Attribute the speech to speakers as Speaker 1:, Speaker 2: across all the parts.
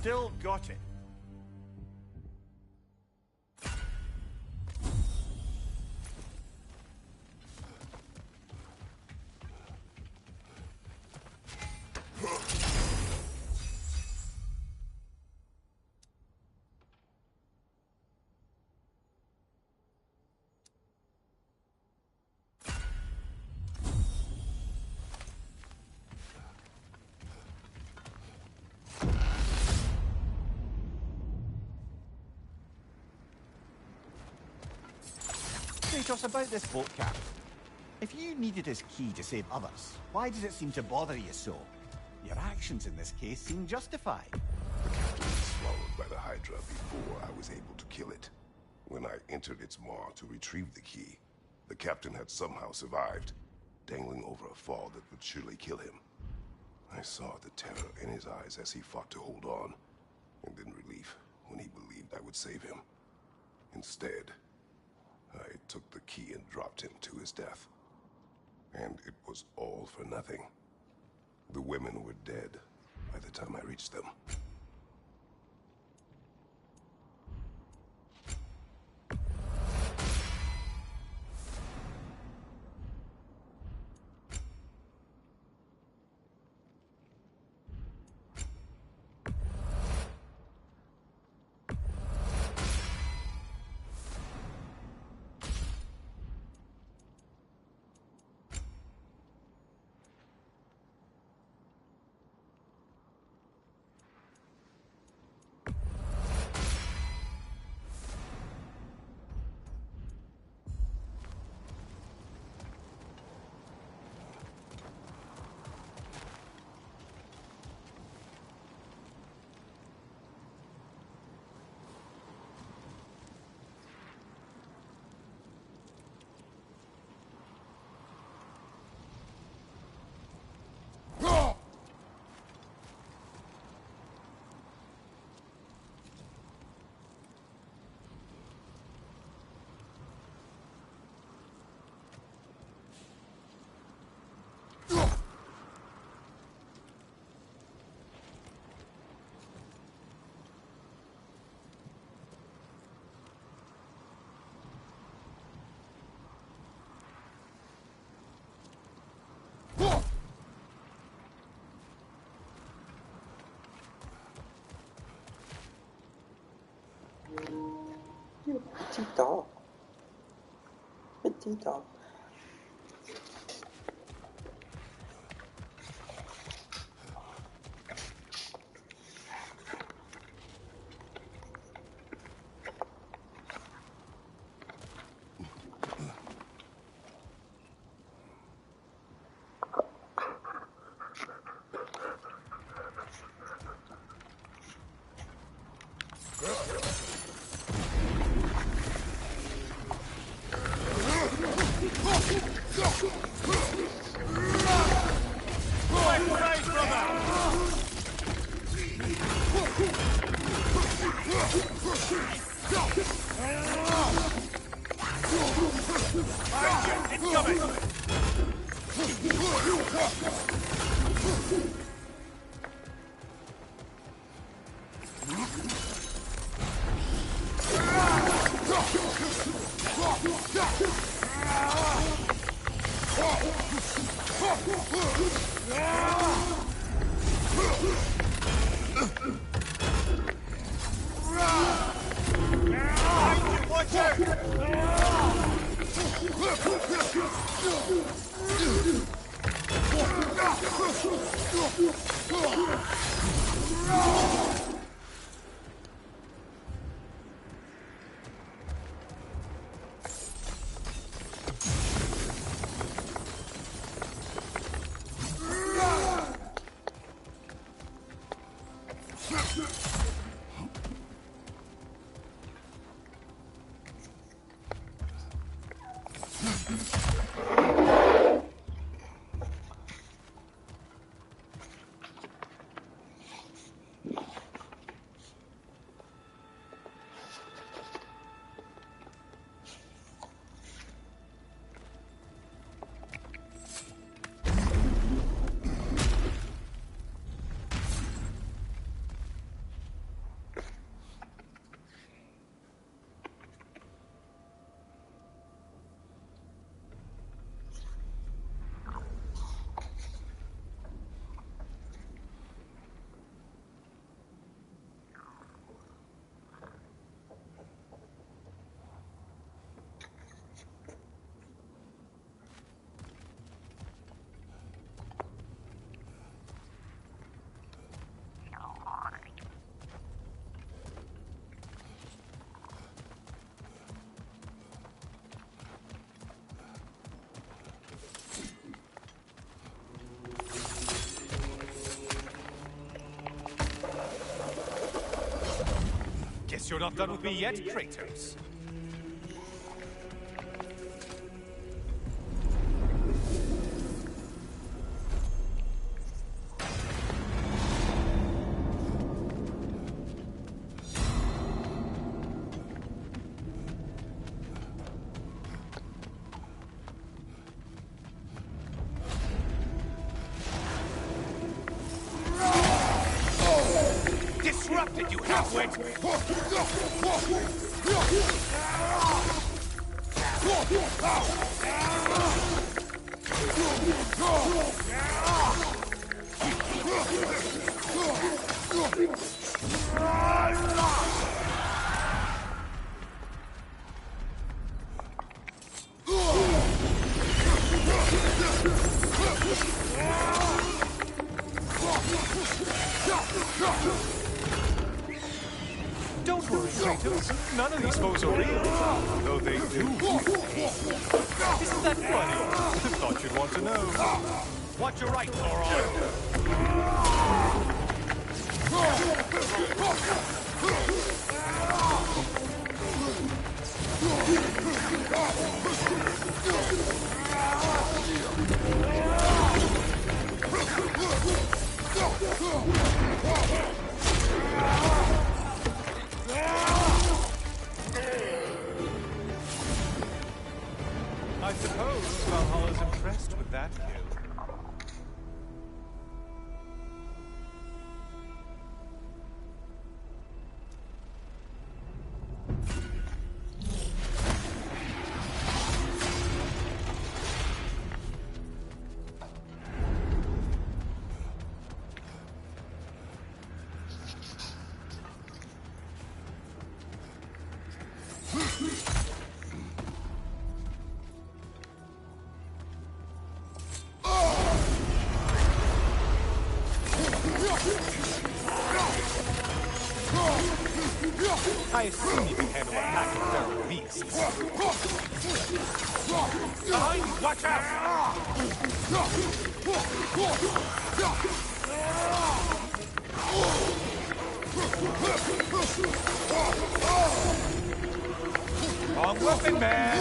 Speaker 1: Still got it. Kratos, about this boat cap. If you needed his key to save others, why does it seem to bother you so? Your actions in this case seem justified.
Speaker 2: The captain was swallowed by the Hydra before I was able to kill it. When I entered its maw to retrieve the key, the captain had somehow survived, dangling over a fall that would surely kill him. I saw the terror in his eyes as he fought to hold on, and then relief when he believed I would save him. Instead, I took the key and dropped him to his death. And it was all for nothing. The women were dead by the time I reached them.
Speaker 3: Petito. Petito.
Speaker 4: Guess you're not done with me yet, Kratos. Disrupted, you half-wit! Don't worry, Kratos. None of these foes are real, though they do. Isn't that funny? Thought you'd want to know. Watch your right, Thoron. I suppose Valhalla's impressed with that kill. I assume you can handle a pack of feral beasts. Behind you! Watch out! Wrong weapon, man!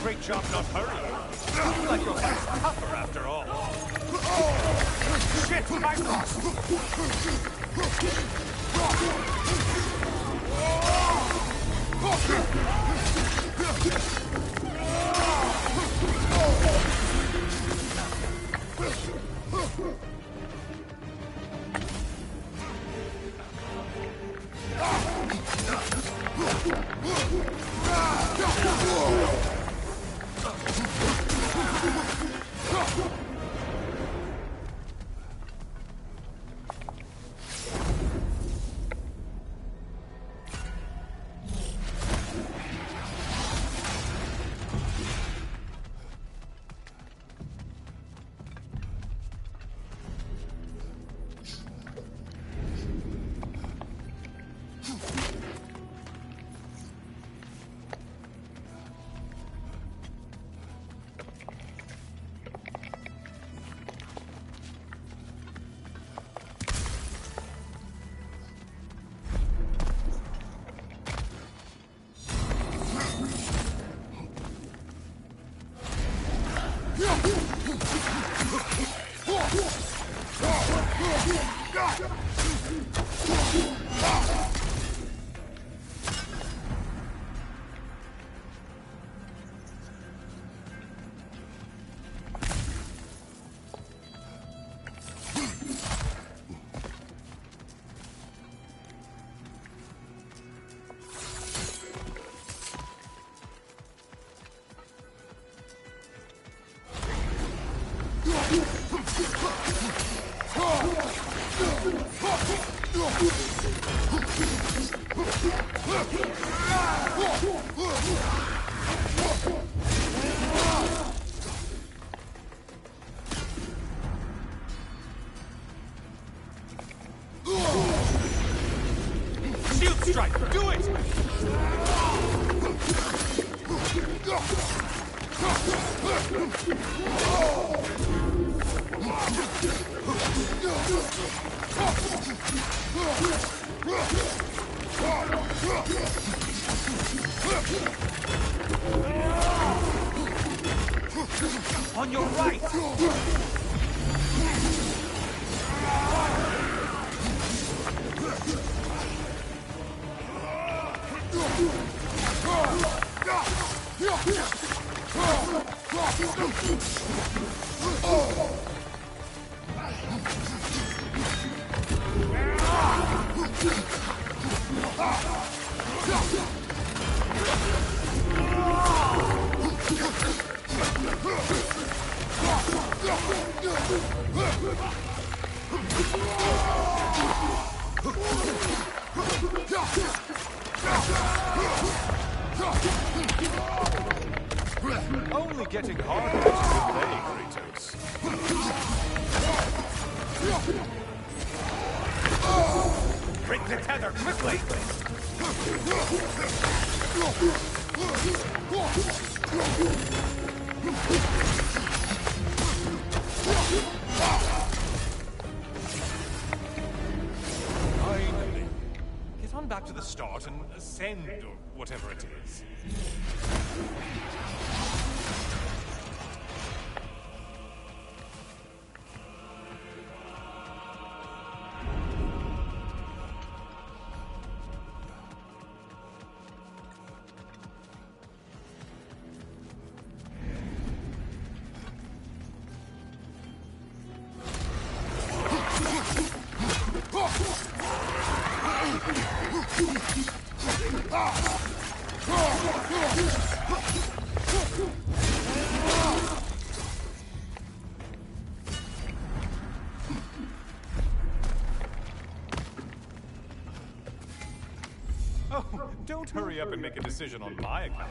Speaker 4: Great job not hurrying. Looks like your head's tougher after all. Shit! My Shield strike! Do it! On your right! Only getting harder to delay, Kratos. Break the tether, quickly! Finally. Get on back to the start and ascend, or whatever it is. Oh, don't hurry up and make a decision on my account.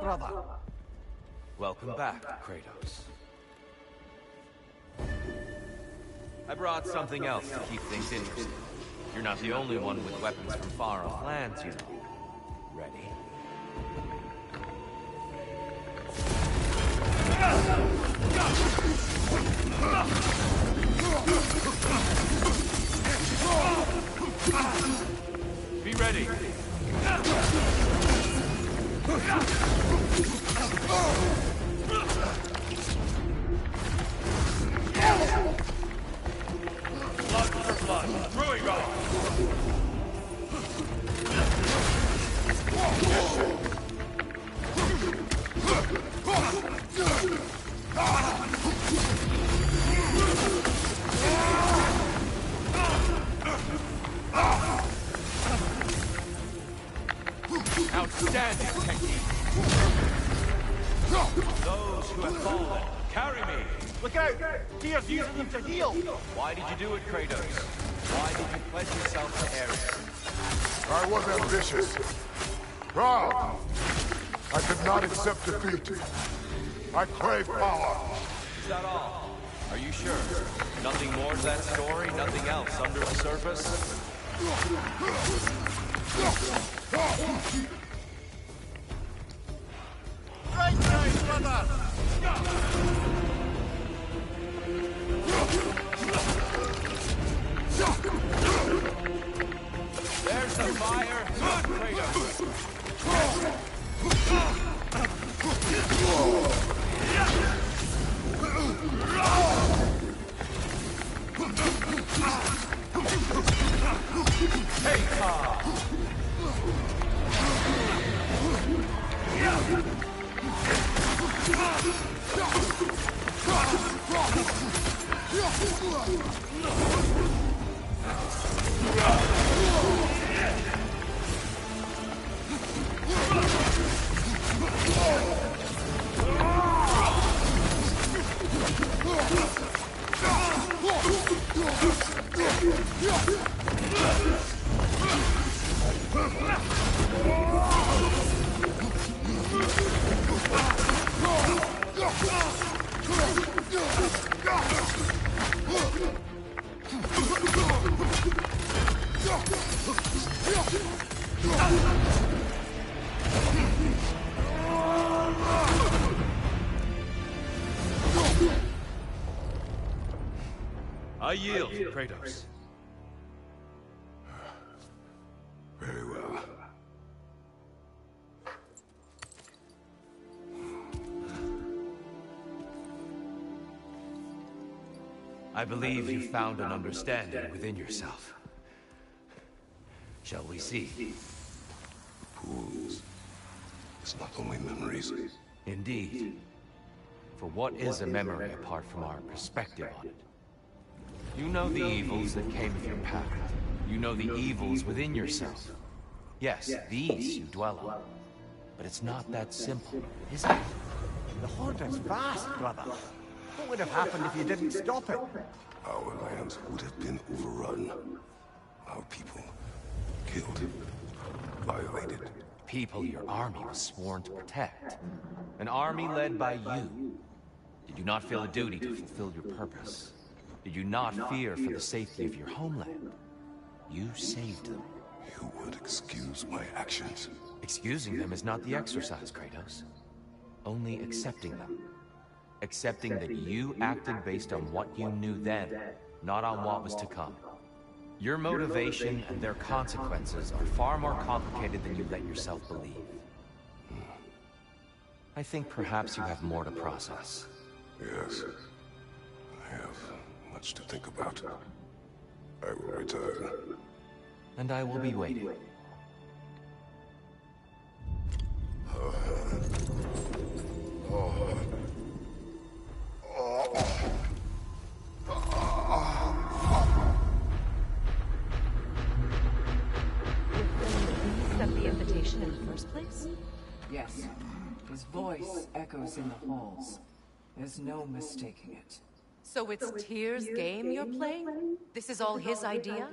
Speaker 1: brother.
Speaker 3: Welcome back, Kratos. I brought something else to keep things interesting. You're not the only one with weapons from far-off lands, you know. Ready? Be ready. Blood for blood. Brewing on. Outstanding technique. Those who have fallen, carry me.
Speaker 1: Look out! Gear's using them to heal!
Speaker 3: Why did you do it, Kratos? Why did you pledge yourself to Ares?
Speaker 2: I was ambitious. Proud. I could not accept defeat. I crave power.
Speaker 3: Is that all? Are you sure? Nothing more to that story? Nothing else under the surface?
Speaker 1: Right now, brother!
Speaker 3: There's the fire. Good, Kratos. Take off. I yield, Kratos.
Speaker 2: Very well.
Speaker 3: I believe you found an understanding within yourself. Shall we see?
Speaker 2: Fools. It's not only memories.
Speaker 3: Indeed. For what is a memory apart from our perspective on it? You know the evils that came of your path. You know the evils within yourself. Yes, these you dwell on. But it's not that simple, is it?
Speaker 1: The Horde is vast, brother. What would have happened if you didn't stop it?
Speaker 2: Our lands would have been overrun. Our people killed, violated.
Speaker 3: People your army was sworn to protect. An army led by you. Did you not feel a duty to fulfill your purpose? Did you not fear for the safety of your homeland? You saved them.
Speaker 2: You would excuse my actions.
Speaker 3: Excusing them is not the exercise, Kratos. Only accepting them. Accepting that you acted based on what you knew then, not on what was to come. Your motivation and their consequences are far more complicated than you let yourself believe. I think perhaps you have more to process.
Speaker 2: Yes. I have much to think about. I will return.
Speaker 3: And I will be waiting.
Speaker 5: Accept the invitation in the first place?
Speaker 6: Yes. His voice echoes in the halls. There's no mistaking it.
Speaker 5: So it's Tyr's game you're playing? This is all his idea?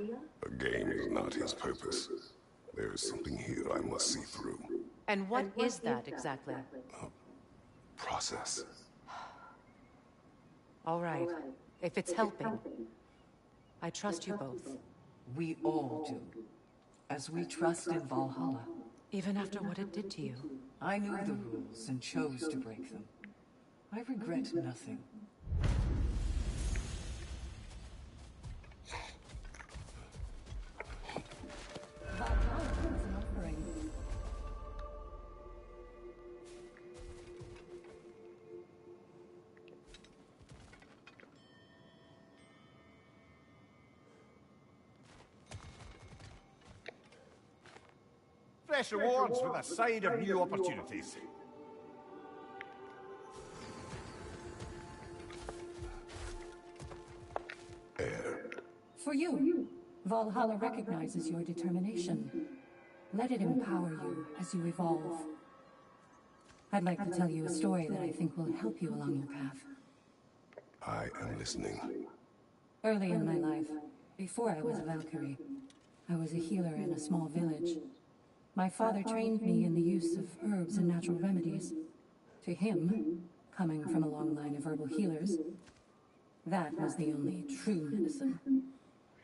Speaker 2: A game is not his purpose. There is something here I must see through.
Speaker 5: And what is that exactly?
Speaker 2: Process.
Speaker 5: All right. If it's helping, I trust you both.
Speaker 6: We all do. As we trust in Valhalla.
Speaker 5: Even after what it did to you.
Speaker 6: I knew the rules and chose to break them. I regret nothing.
Speaker 1: Fresh rewards with a side of new opportunities.
Speaker 7: For you, Valhalla recognizes your determination. Let it empower you as you evolve. I'd like to tell you a story that I think will help you along your path.
Speaker 2: I am listening.
Speaker 7: Early in my life, before I was a Valkyrie, I was a healer in a small village. My father trained me in the use of herbs and natural remedies. To him, coming from a long line of herbal healers, that was the only true medicine.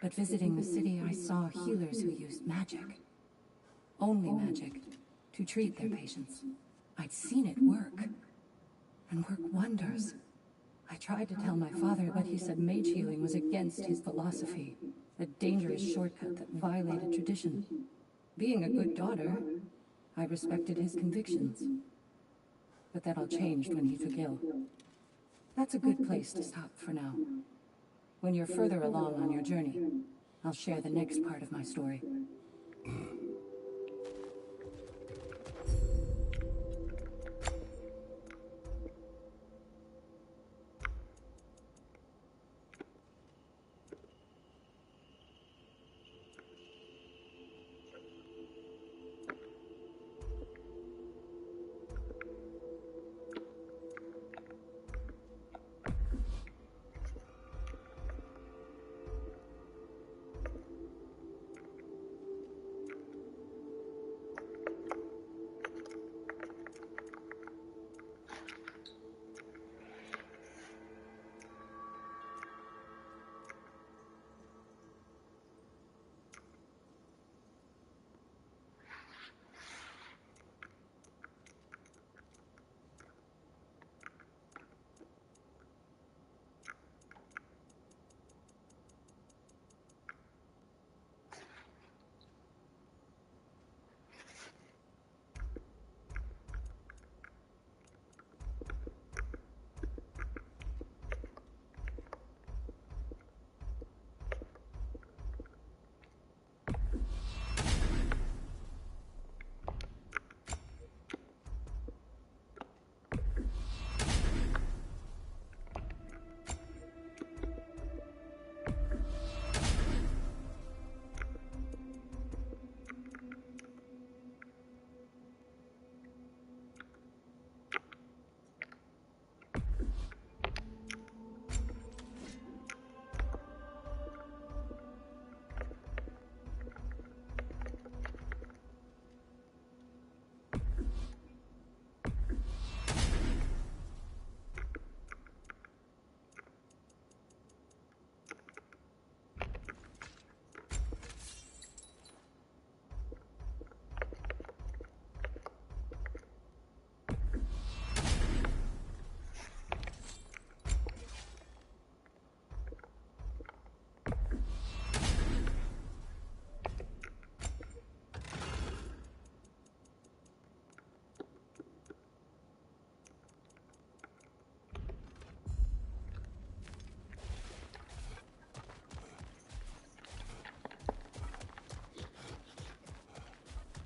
Speaker 7: But visiting the city, I saw healers who used magic. Only magic, to treat their patients. I'd seen it work, and work wonders. I tried to tell my father, but he said mage healing was against his philosophy, a dangerous shortcut that violated tradition. Being a good daughter, I respected his convictions. But that all changed when he took ill. That's a good place to stop for now. When you're further along on your journey, I'll share the next part of my story.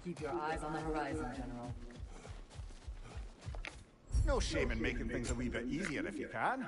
Speaker 6: Keep your eyes on the horizon, General.
Speaker 1: No shame in making things a wee bit easier if you can.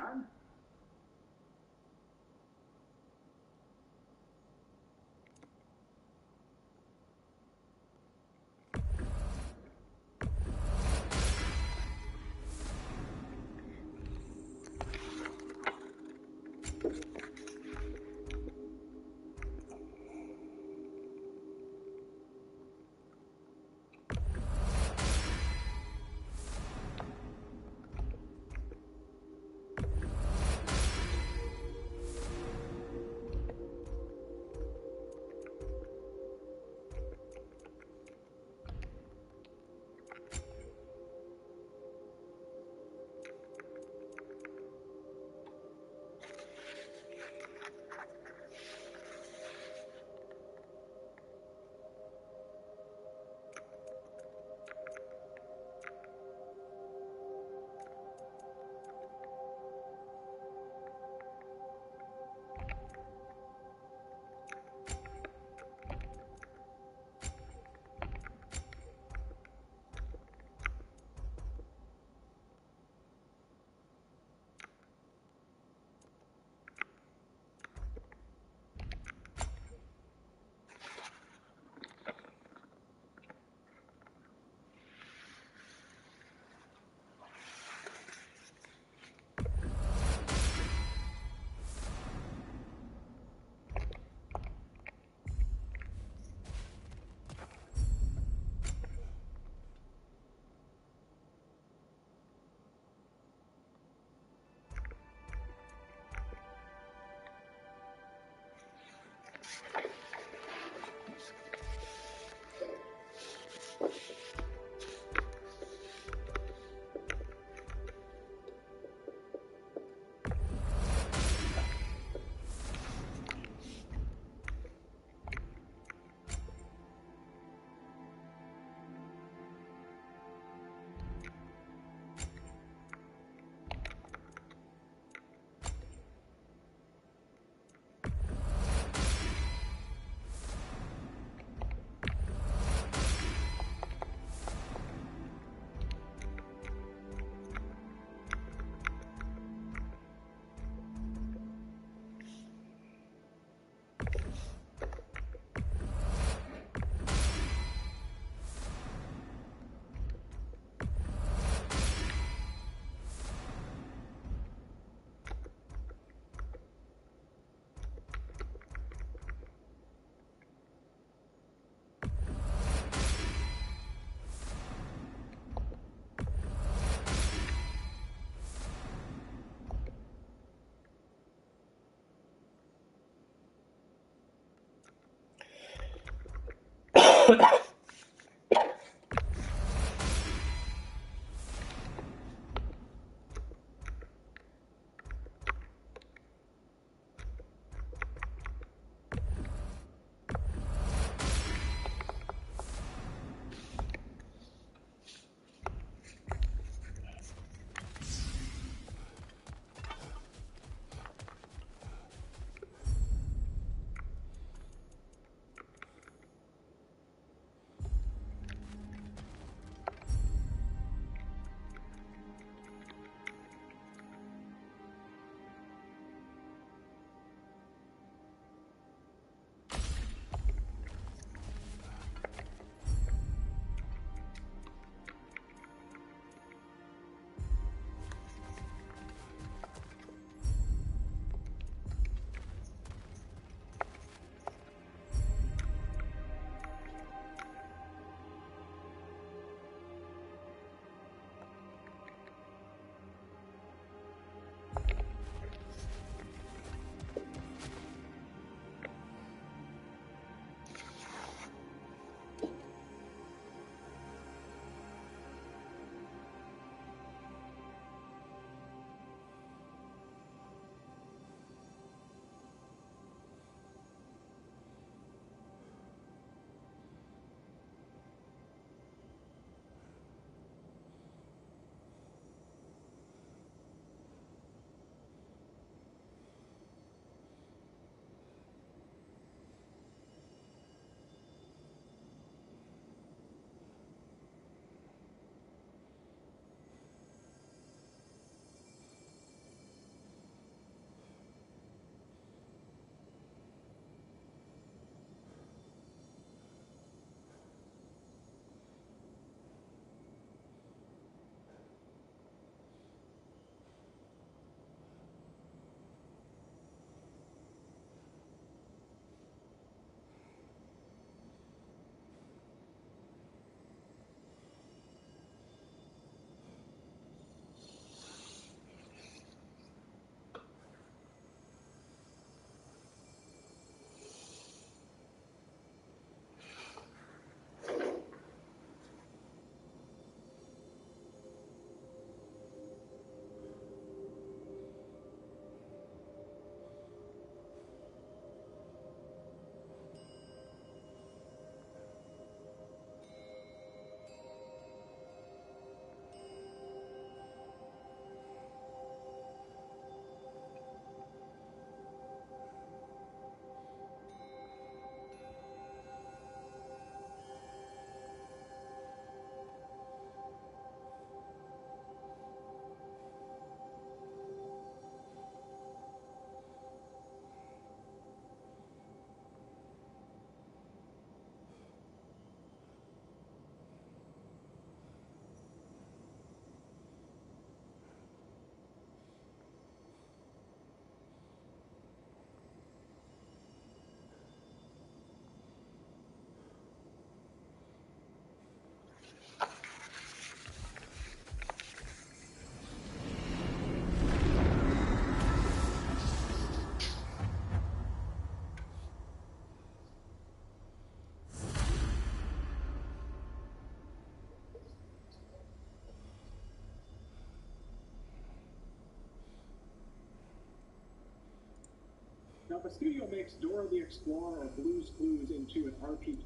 Speaker 8: Now, if a studio makes Dora the Explorer or Blue's Clues into an RPG...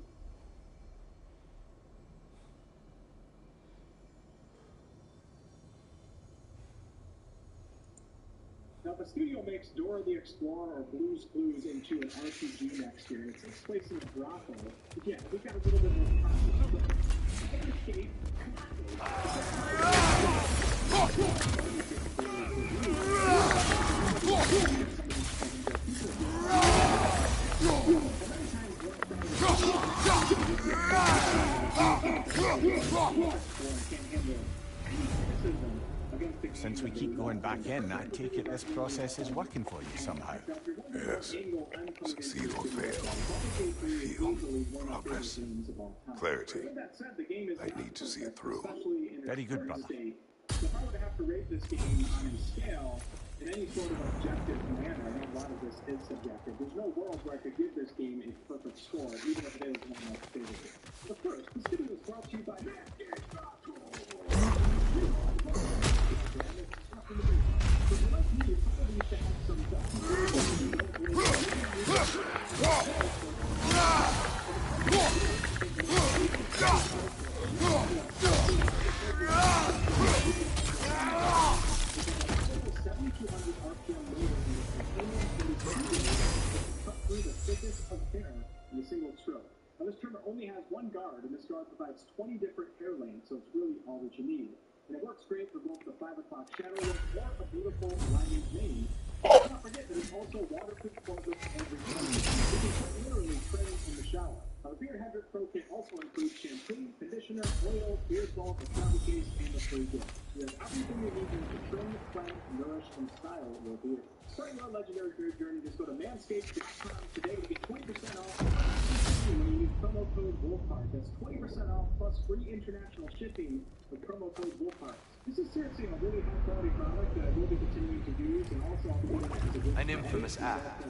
Speaker 8: Now, if a studio makes Dora the Explorer or Blue's Clues into an RPG next year, it's placed in a brothel. Yeah, we got a little bit more context, but escape.
Speaker 1: Since we keep going back in, I take it this process is working for you somehow.
Speaker 2: Yes. Succeed or fail. I feel progress. Clarity. I need to see it through.
Speaker 1: Very good, brother.
Speaker 8: If I were to have to rate this game on a scale in any sort of objective manner, and a lot of this is subjective, there's no world where I could give this game a perfect score, even if it is one of my favorites. But first, this video is brought to you by in a single stroke. Now, this trimmer only has one guard, and this guard provides 20 different hair lengths, so it's really all that you need. And it works great for both the 5 o'clock shadow look or a beautiful lining mane. Let's not forget that it's also waterproof for every time. This is literally training in the shower. Now, the Beard Hendrick Pro Kit also includes shampoo, conditioner, oil, beard balm, a travel case, and a free gift. You have everything you need to trim, plant, nourish, and style your beard. Starting your legendary beard journey, just go to manscaped.com today to get 20% off when you use promo code WOLFHEART. That's 20% off plus free international shipping with promo code WOLFHEART. This is seriously a really high quality product that I will be continuing to use, and also I'll be doing it as a good
Speaker 3: An infamous act.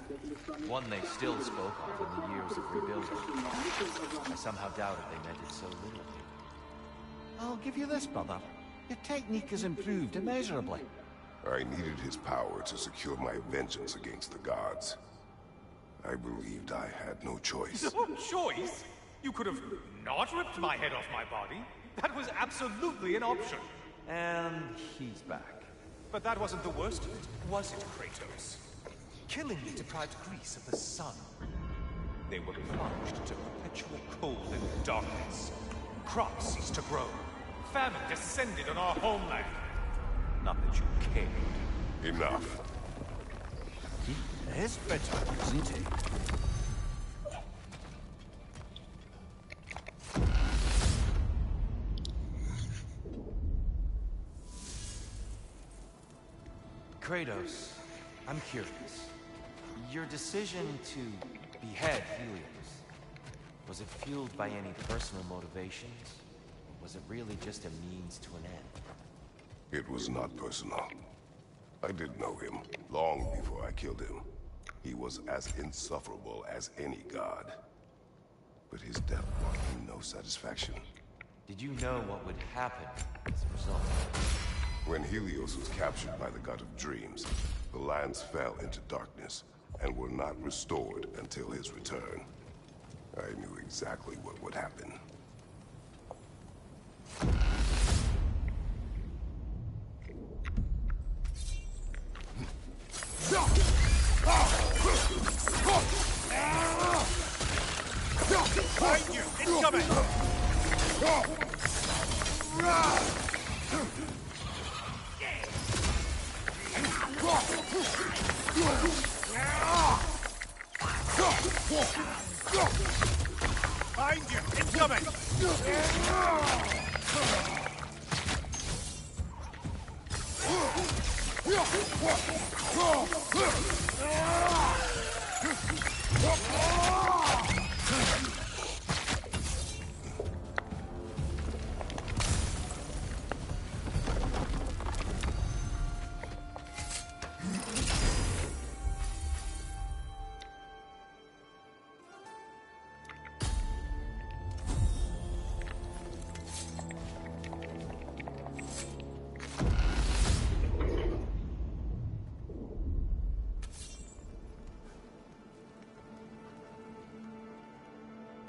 Speaker 3: One they still spoke of in the years of rebuilding. I somehow doubted they meant it so little.
Speaker 1: I'll give you this, brother. Your technique has improved immeasurably.
Speaker 2: I needed his power to secure my vengeance against the gods. I believed I had no choice.
Speaker 4: No choice? You could have not ripped my head off my body. That was absolutely an option.
Speaker 3: And he's back.
Speaker 4: But that wasn't the worst of it, was it, Kratos? Killing me deprived Greece of the sun. They were plunged to perpetual cold and darkness. Crops ceased to grow. Famine descended on our homeland. Not that you cared.
Speaker 2: Enough.
Speaker 1: He is bitter, isn't he?
Speaker 3: Kratos, I'm curious. Your decision to behead Helios, was it fueled by any personal motivations? Or was it really just a means to an end?
Speaker 2: It was not personal. I did know him long before I killed him. He was as insufferable as any god. But his death brought me no satisfaction.
Speaker 3: Did you know what would happen as a result?
Speaker 2: When Helios was captured by the god of dreams, the lands fell into darkness and were not restored until his return. I knew exactly what would happen.
Speaker 4: Behind you! Incoming! Behind you! Incoming!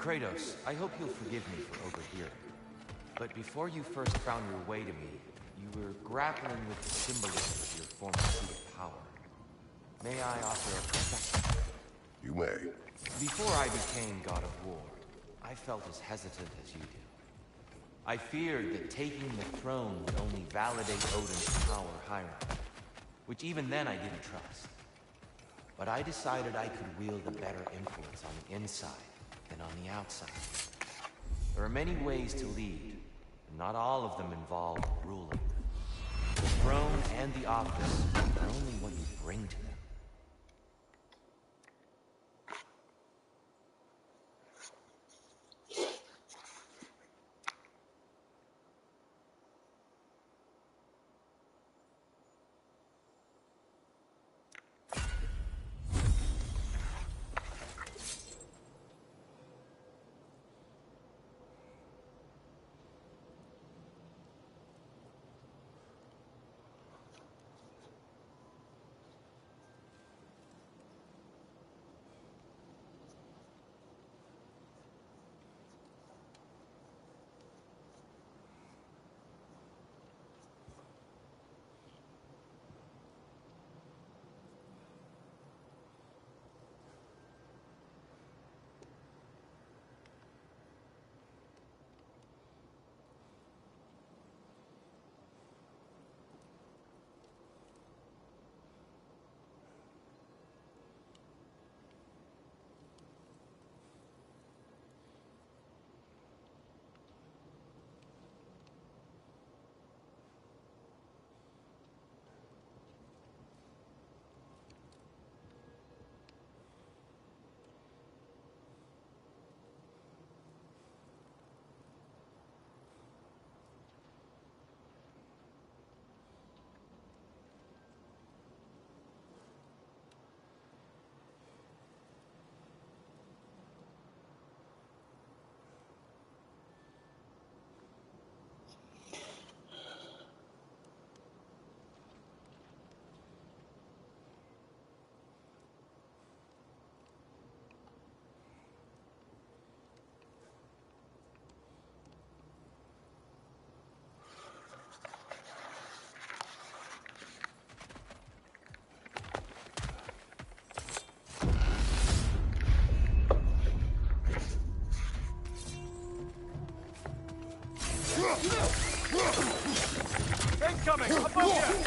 Speaker 3: Kratos, I hope you'll forgive me for overhearing. But before you first found your way to me, you were grappling with the symbolism of your former seat of power. May I offer a perspective?
Speaker 2: You may.
Speaker 3: Before I became God of War, I felt as hesitant as you do. I feared that taking the throne would only validate Odin's power hierarchy, which even then I didn't trust. But I decided I could wield a better influence on the inside than on the outside. There are many ways to lead, and not all of them involve ruling. The throne and the office are only what you bring to them.
Speaker 4: Incoming! Above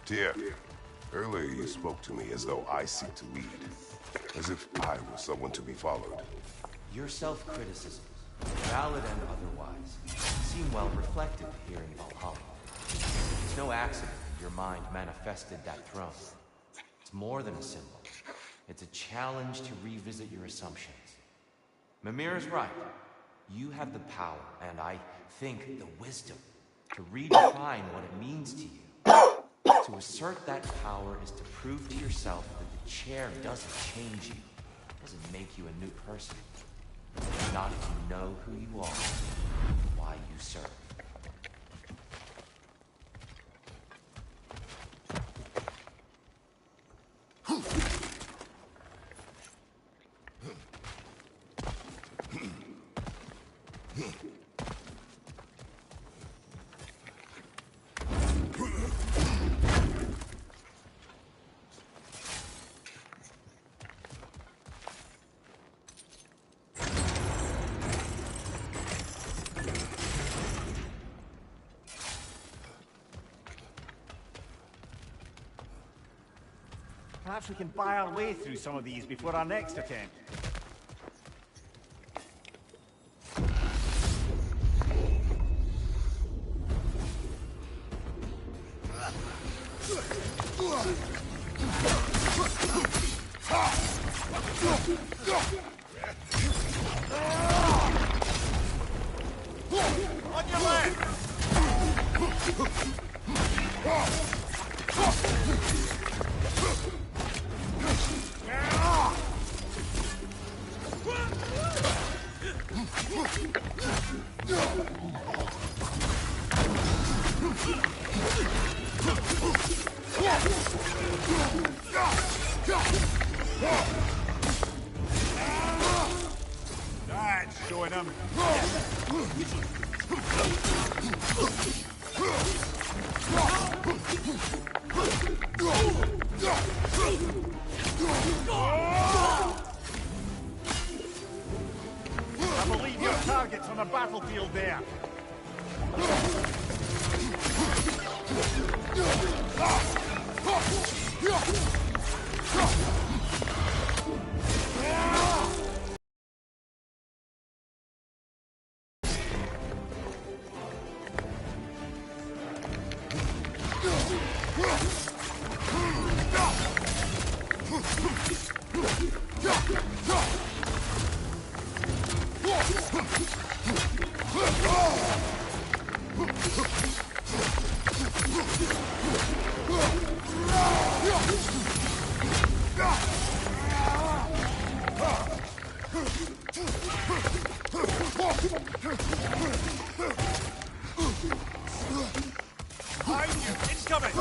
Speaker 2: Tyr, earlier you spoke to me as though I seek to lead. As if I were someone to be followed.
Speaker 3: Your self-criticisms, valid and otherwise, seem well reflected here in Valhalla. It's no accident that your mind manifested that throne. It's more than a symbol. It's a challenge to revisit your assumptions. Mimir is right. You have the power, and I think the wisdom, to redefine what it means to you. To assert that power is to prove to yourself that the chair doesn't change you, doesn't make you a new person. Not if you know who you are, why you serve.
Speaker 1: Perhaps we can buy our way through some of these before our next attempt.
Speaker 4: On your left! That's showing him.
Speaker 1: I believe your target's on the battlefield there.
Speaker 4: Behind you! Incoming!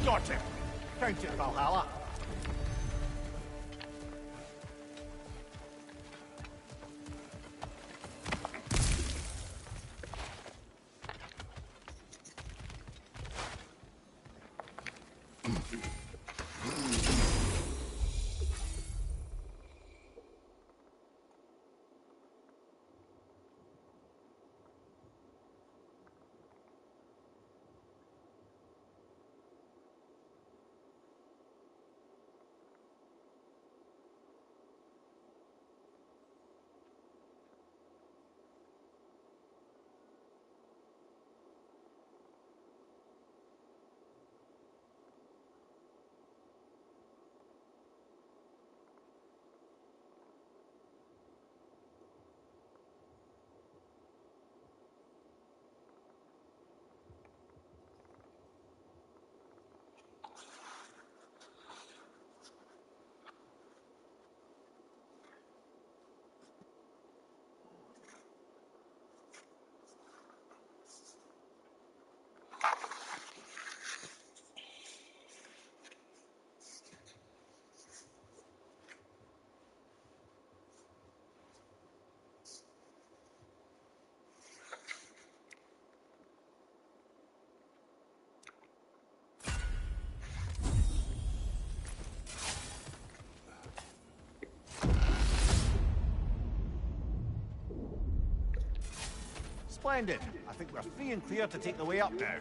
Speaker 1: Got him. Count it, Valhalla. Splendid. I think we're free and clear to take the way up now.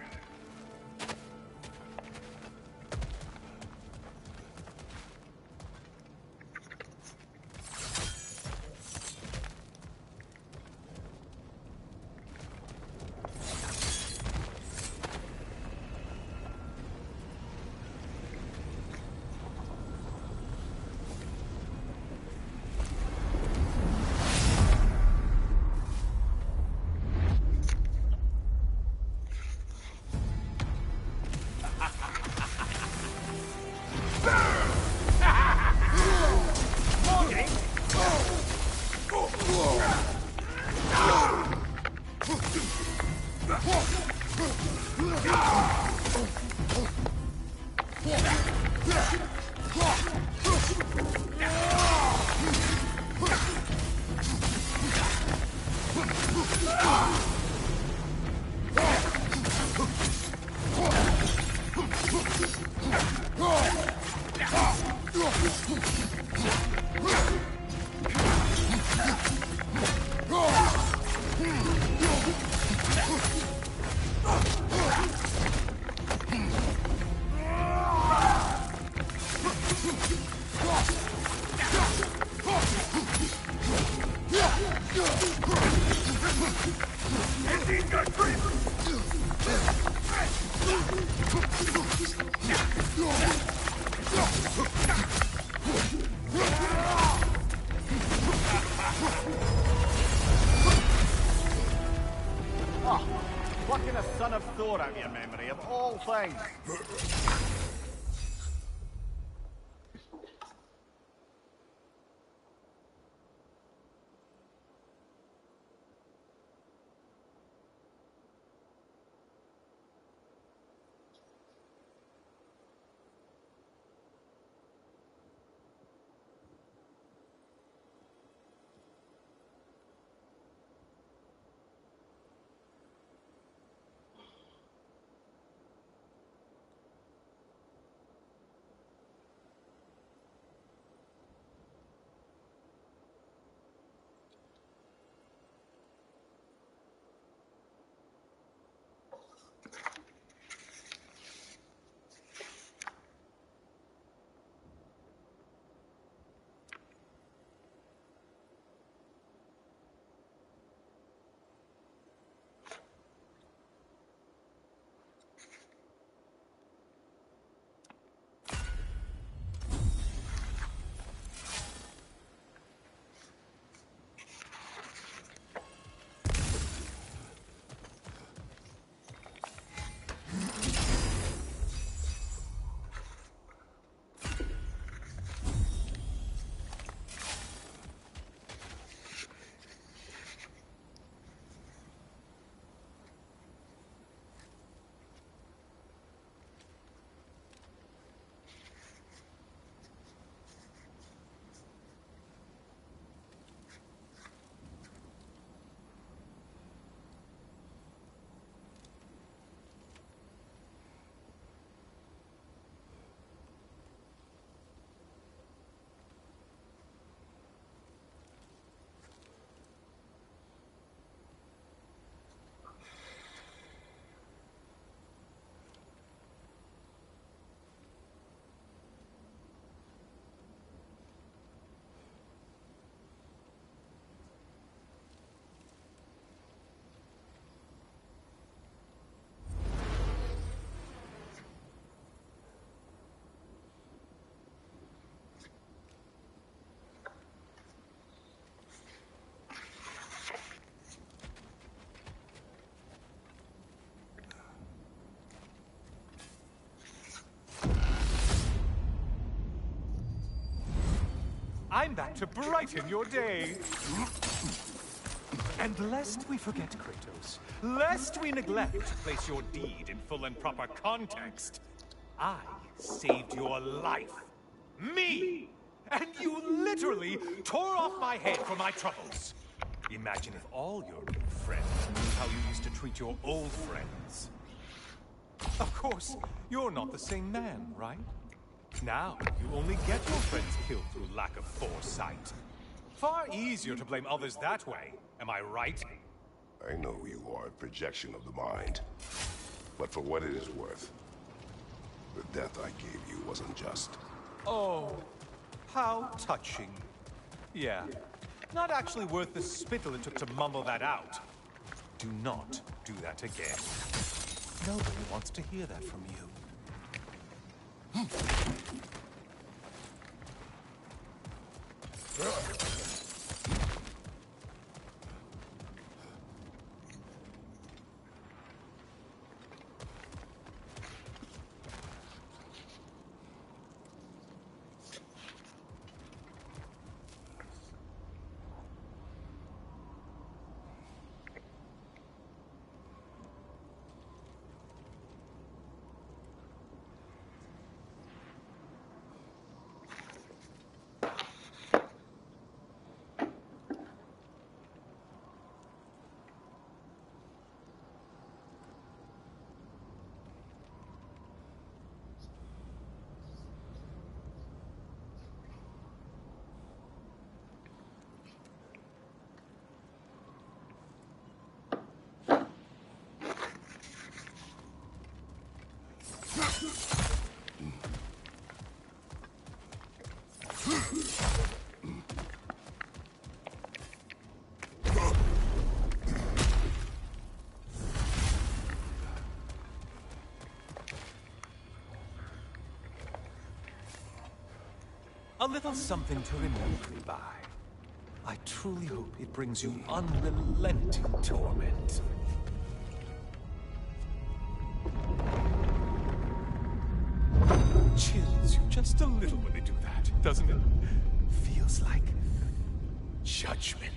Speaker 1: Plucking a son of Thor out of your memory, of all things.
Speaker 4: I'm back to brighten your day. And lest we forget, Kratos, lest we neglect to place your deed in full and proper context, I saved your life. Me! And you literally tore off my head for my troubles. Imagine if all your new friends knew how you used to treat your old friends. Of course, you're not the same man, right? Now, you only get your friends killed through lack of foresight. Far easier to blame others that way, am I right?
Speaker 2: I know you are a projection of the mind. But for what it is worth, the death I gave you wasn't just.
Speaker 4: Oh, how touching. Yeah, not actually worth the spittle it took to mumble that out. Do not do that again. Nobody wants to hear that from you. A little something to remember me by. I truly hope it brings you unrelenting torment. Chills you just a little when they do that, doesn't it? Feels like judgment.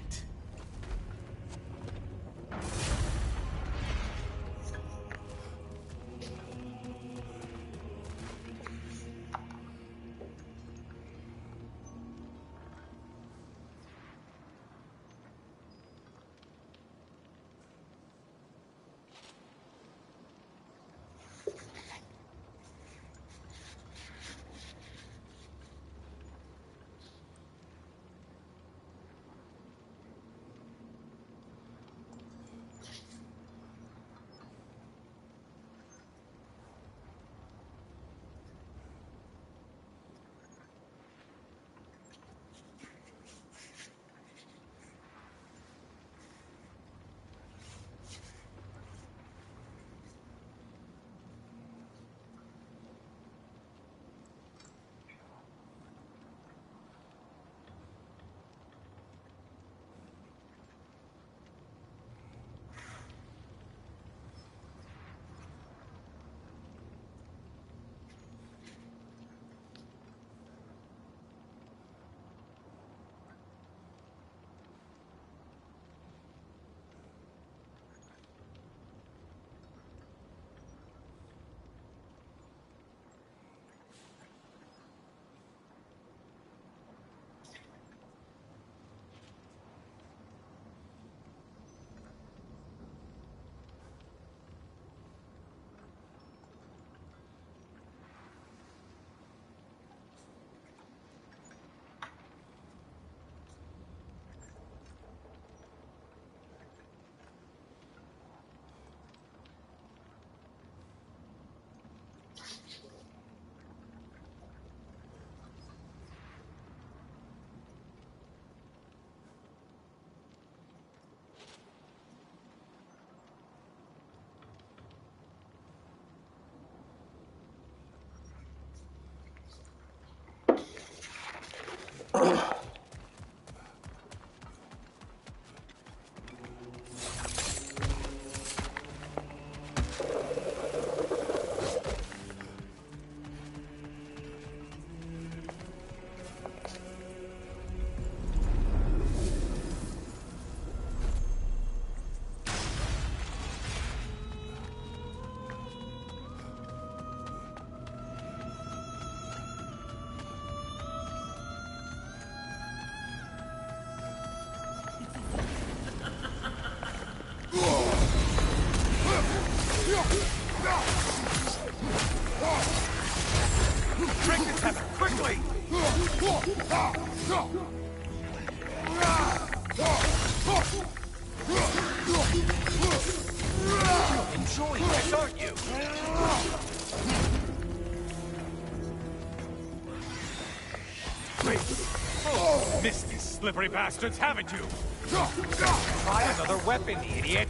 Speaker 4: Break the tether, quickly! enjoying this, aren't you? Oh, missed these slippery bastards, haven't you? Try another weapon, idiot!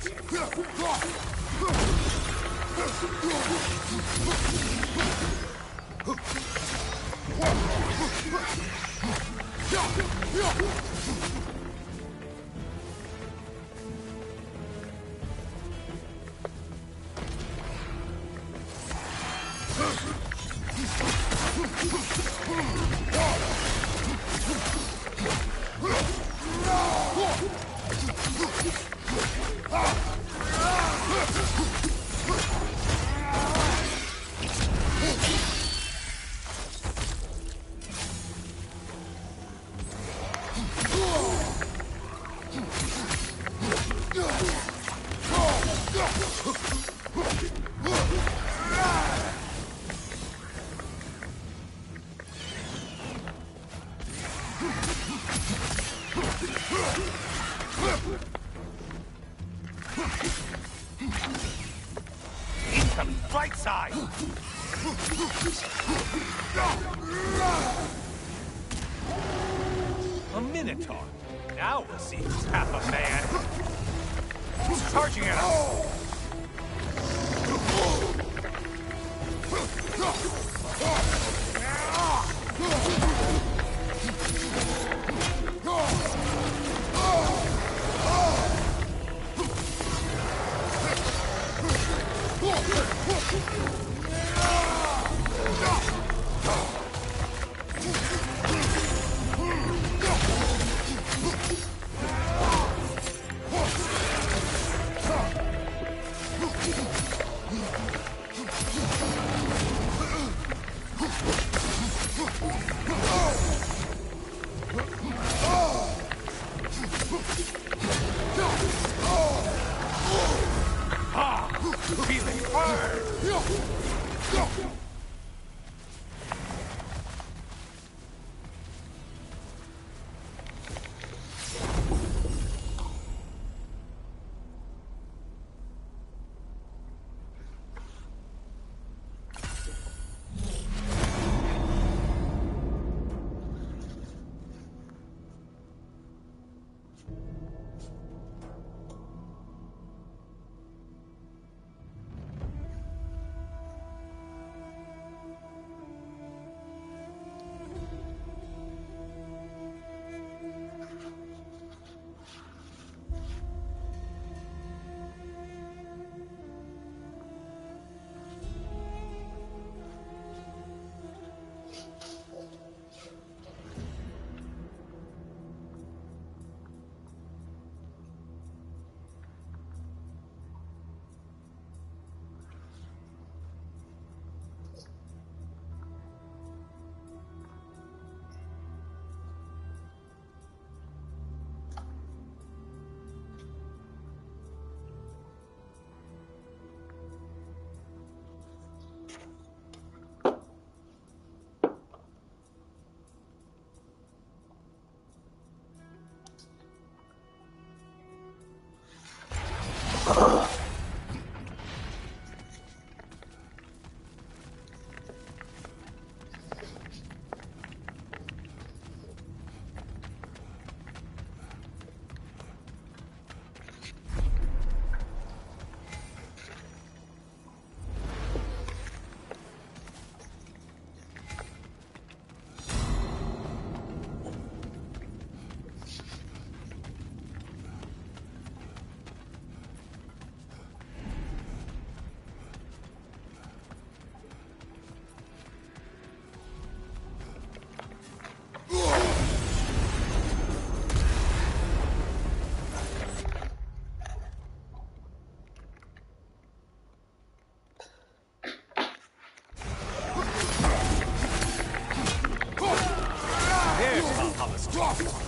Speaker 4: Incoming right side! A Minotaur. Now we'll see who's half a man. Who's charging at us? Feeling hard!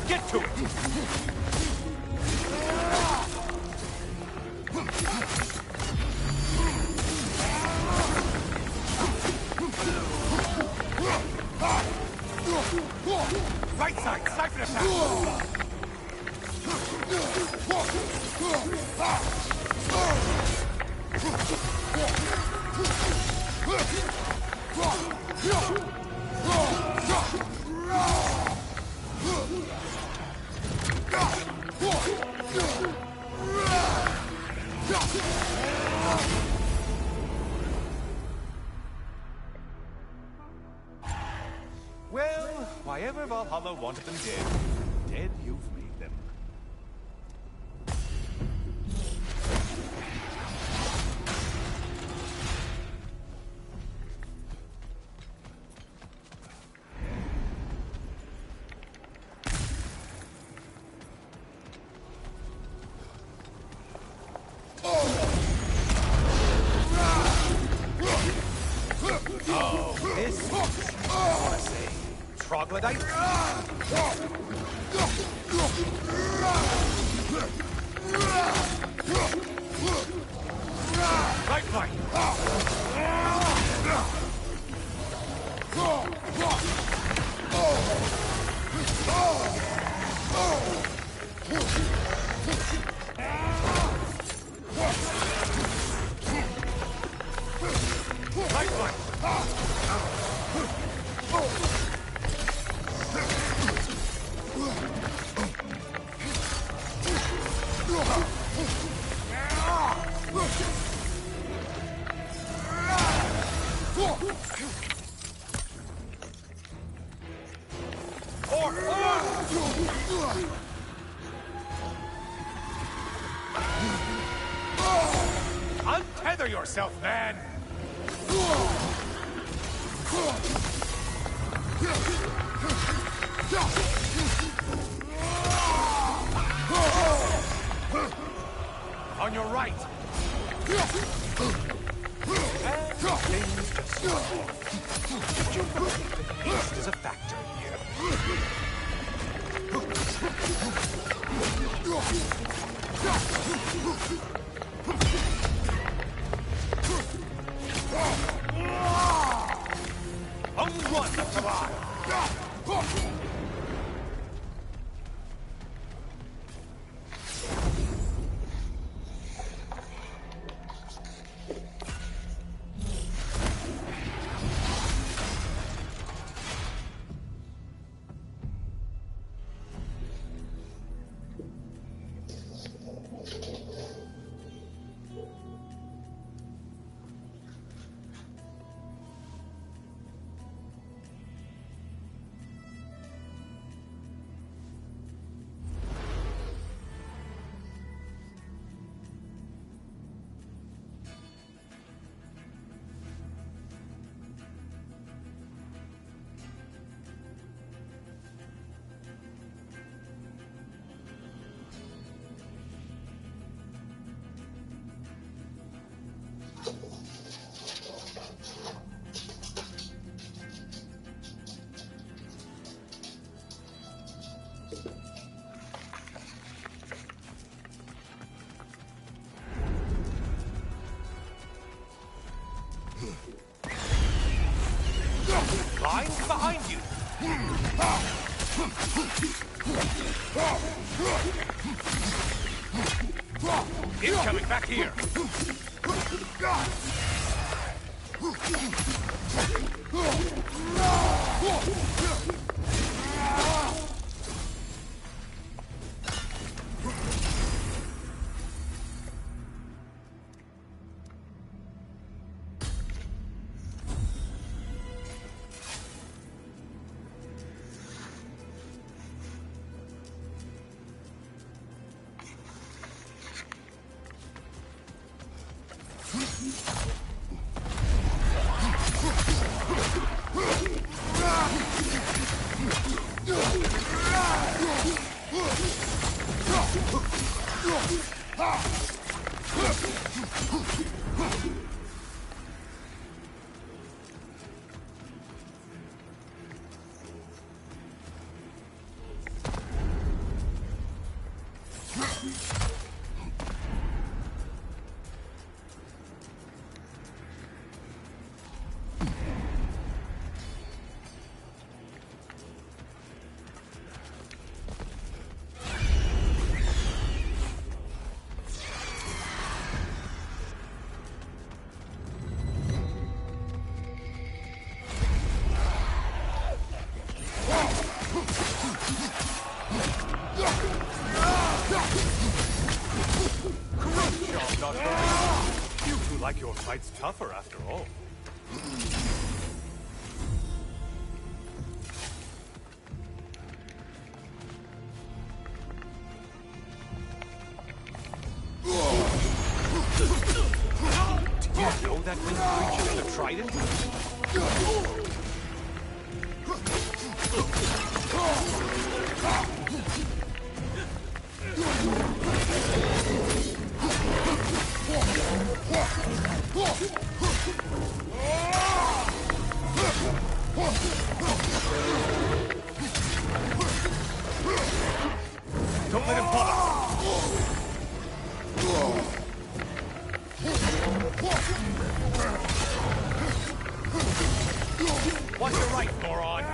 Speaker 4: Get to it! Right side, siphon attack! Well, why ever Valhalla wanted them dead, dead you've made them. Oh, this is, I want to say, troglodyte? Right, right. Right, right. Untether yourself, man! On your right! And things just start. Did you believe that haste is a factor here? Only one left alive! Lines behind you! Incoming back here! fight's tougher after all. Do you know that winged creature with a trident? Don't let him bother! Watch your right, moron!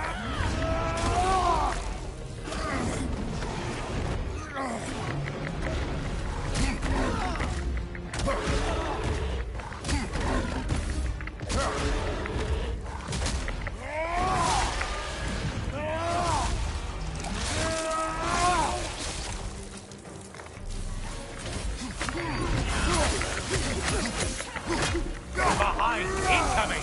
Speaker 4: Behind! Incoming!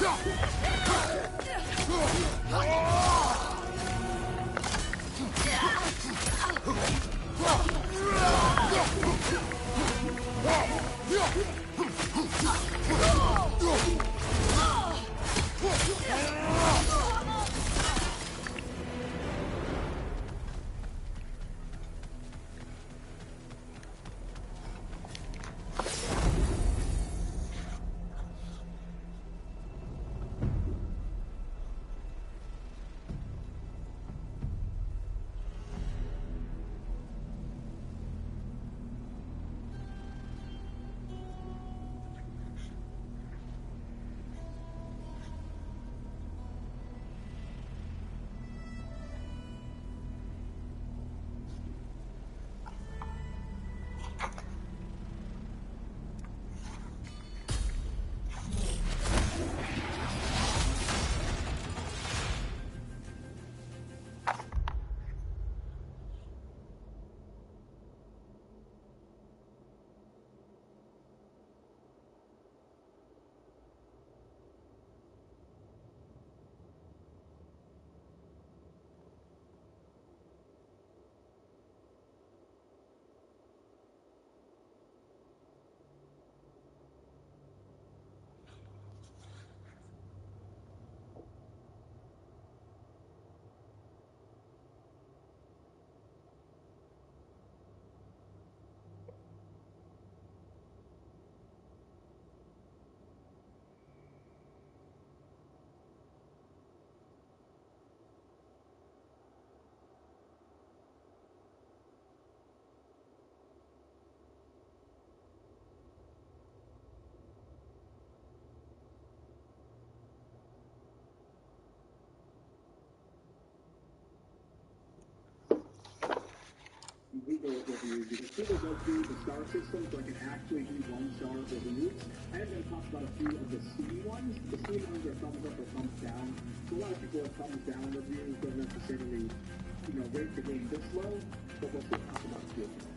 Speaker 8: Google reviews, because people go through the star system so I can actually do 1-star reviews. I am going to talk about a few of the Steam ones. The Steam ones are thumbs up or thumbs down. So a lot of people have thumbs down reviews, don't necessarily, rate the game this low, but we'll still talk about a few of those.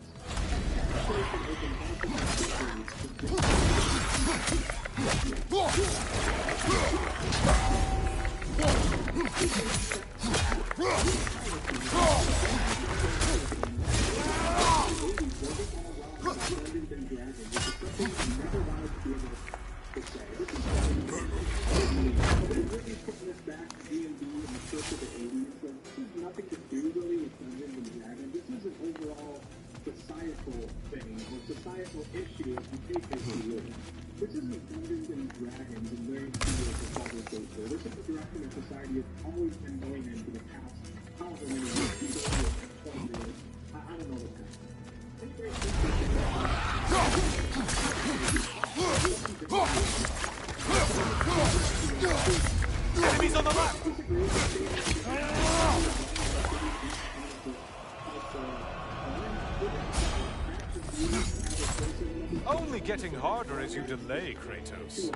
Speaker 8: Nothing to do really with Dungeons and Dragons. This is an overall societal thing, or societal issue, if you take this seriously. This isn't Dungeons and Dragons and very serious as far as goes through. This is the direction that society has always been going in for the past however many years, 20 years. I don't know what's happening.
Speaker 4: Enemies on the left! Only getting harder as you delay, Kratos.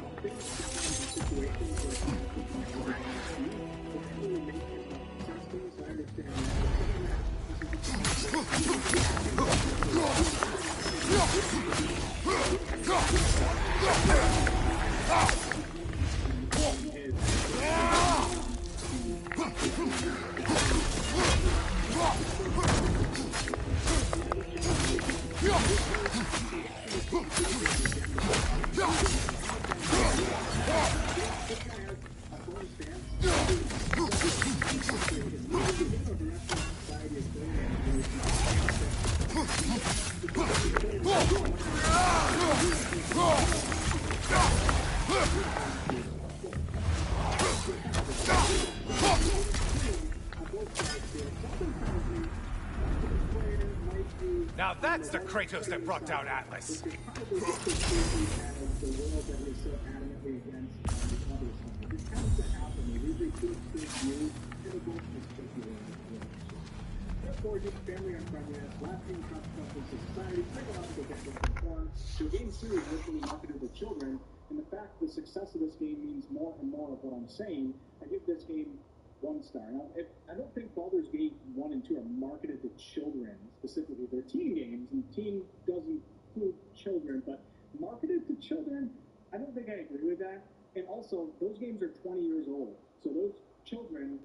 Speaker 4: Now that's the Kratos that brought down Atlas.
Speaker 8: Family unfriendliness, lasting consequences to society, psychological damage to form. So game series originally marketed to children, and the fact the success of this game means more and more of what I'm saying, I give this game 1 star. Now, I don't think Baldur's Gate 1 and 2 are marketed to children specifically. They're teen games, and teen doesn't include children, but marketed to children, I don't think I agree with that. And also, those games are 20 years old, so those children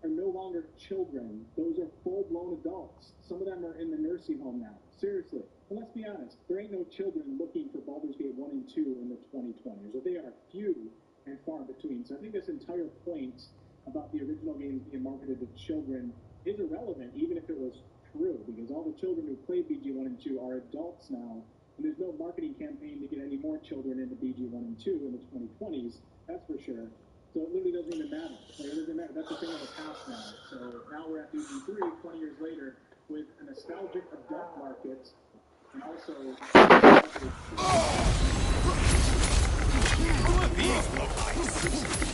Speaker 8: are no longer children. Those are full-blown adults. Some of them are in the nursing home now. Seriously. And let's be honest, there ain't no children looking for Baldur's Gate 1 and 2 in the 2020s. Or they are few and far between. So I think this entire point about the original games being marketed to children is irrelevant, even if it was true, because all the children who played BG 1 and 2 are adults now, and there's no marketing campaign to get any more children into BG 1 and 2 in the 2020s, that's for sure. So it literally doesn't even matter. Like, it doesn't matter. That's the thing of the past now. So now we're at BG 3, 20 years later, with a nostalgic adult market, and also...
Speaker 4: Who are these lowlifes?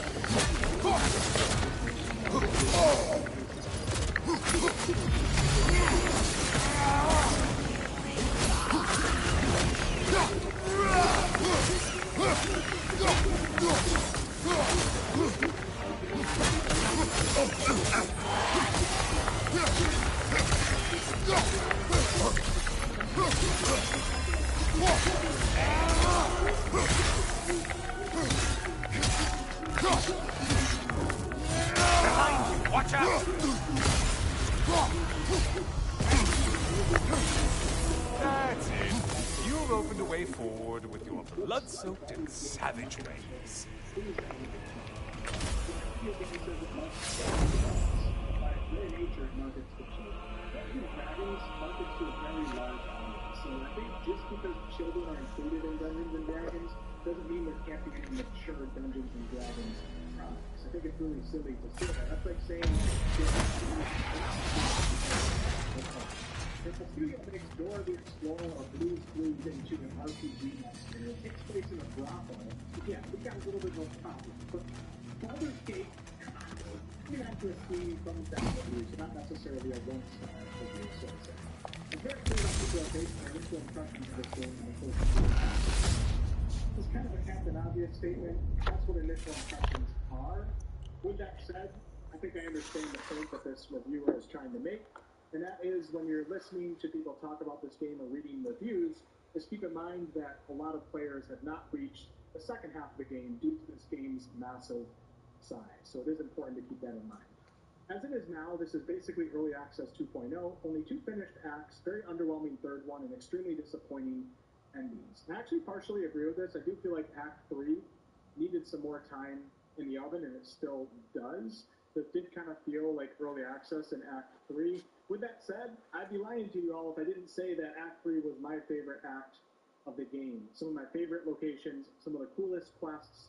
Speaker 4: Watch out! That's it. You've opened a way forward with your blood-soaked and savage ways.
Speaker 8: So I think just because children are included in Dungeons and Dragons doesn't mean there can't be any mature Dungeons and Dragons products. I think it's really silly to say that. That's like saying if a studio makes Dora the Explorer or Blue's Clues into an RPG next year, it takes place in a brothel. Yeah, we got a little bit of a problem. But Baldur's Gate, you're not going to see thumbs down reviews, not necessarily a 1-star review, so to say. It's very clear that people are based on initial impressions of this game in the first few hours. It's kind of a Captain Obvious statement. That's what initial impressions are. With that said, I think I understand the point that this reviewer is trying to make, and that is when you're listening to people talk about this game or reading reviews, is keep in mind that a lot of players have not reached the second half of the game due to this game's massive size. So it is important to keep that in mind. As it is now, this is basically Early Access 2.0, only 2 finished acts, very underwhelming third one, and extremely disappointing endings. I actually partially agree with this. I do feel like Act 3 needed some more time in the oven, and it still does. But it did kind of feel like Early Access in Act 3. With that said, I'd be lying to you all if I didn't say that Act 3 was my favorite act of the game. Some of my favorite locations, some of the coolest quests.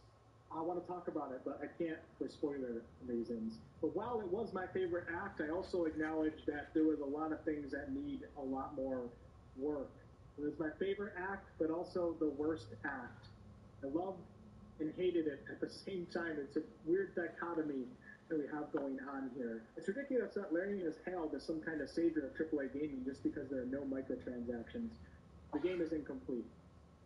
Speaker 8: I want to talk about it, but I can't for spoiler reasons. But while it was my favorite act, I also acknowledge that there was a lot of things that need a lot more work. It was my favorite act, but also the worst act. I loved and hated it at the same time. It's a weird dichotomy that we have going on here. It's ridiculous that Larian is hailed as some kind of savior of AAA gaming just because there are no microtransactions. The game is incomplete.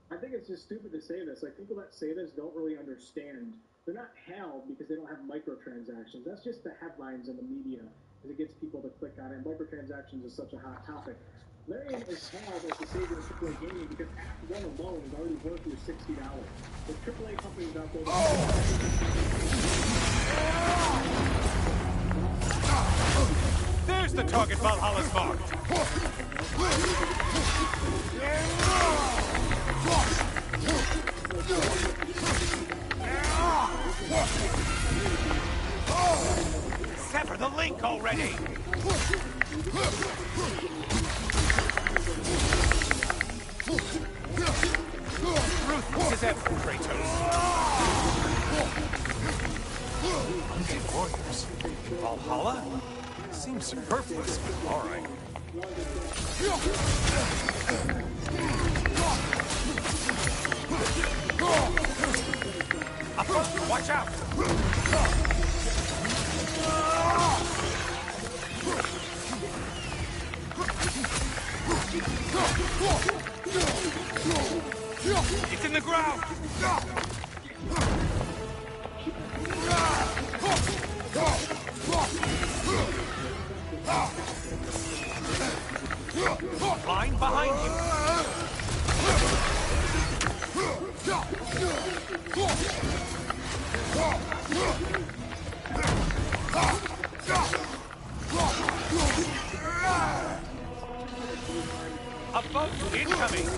Speaker 8: I think it's just stupid to say this. Like, people that say this don't really understand. They're not hailed because they don't have microtransactions. That's just the headlines in the media, as it gets people to click on it. Microtransactions is such a hot topic. Larian is hailed as the savior of AAA gaming because Act 1 alone is already worth you $60. There's AAA companies out there that...
Speaker 4: There's the target Valhalla's marked! for the link already! Ruthless as ever, Kratos. Undead warriors. Valhalla? Seems superfluous, but alright. Up front, watch out! It's in the ground! Line behind him! A boat incoming!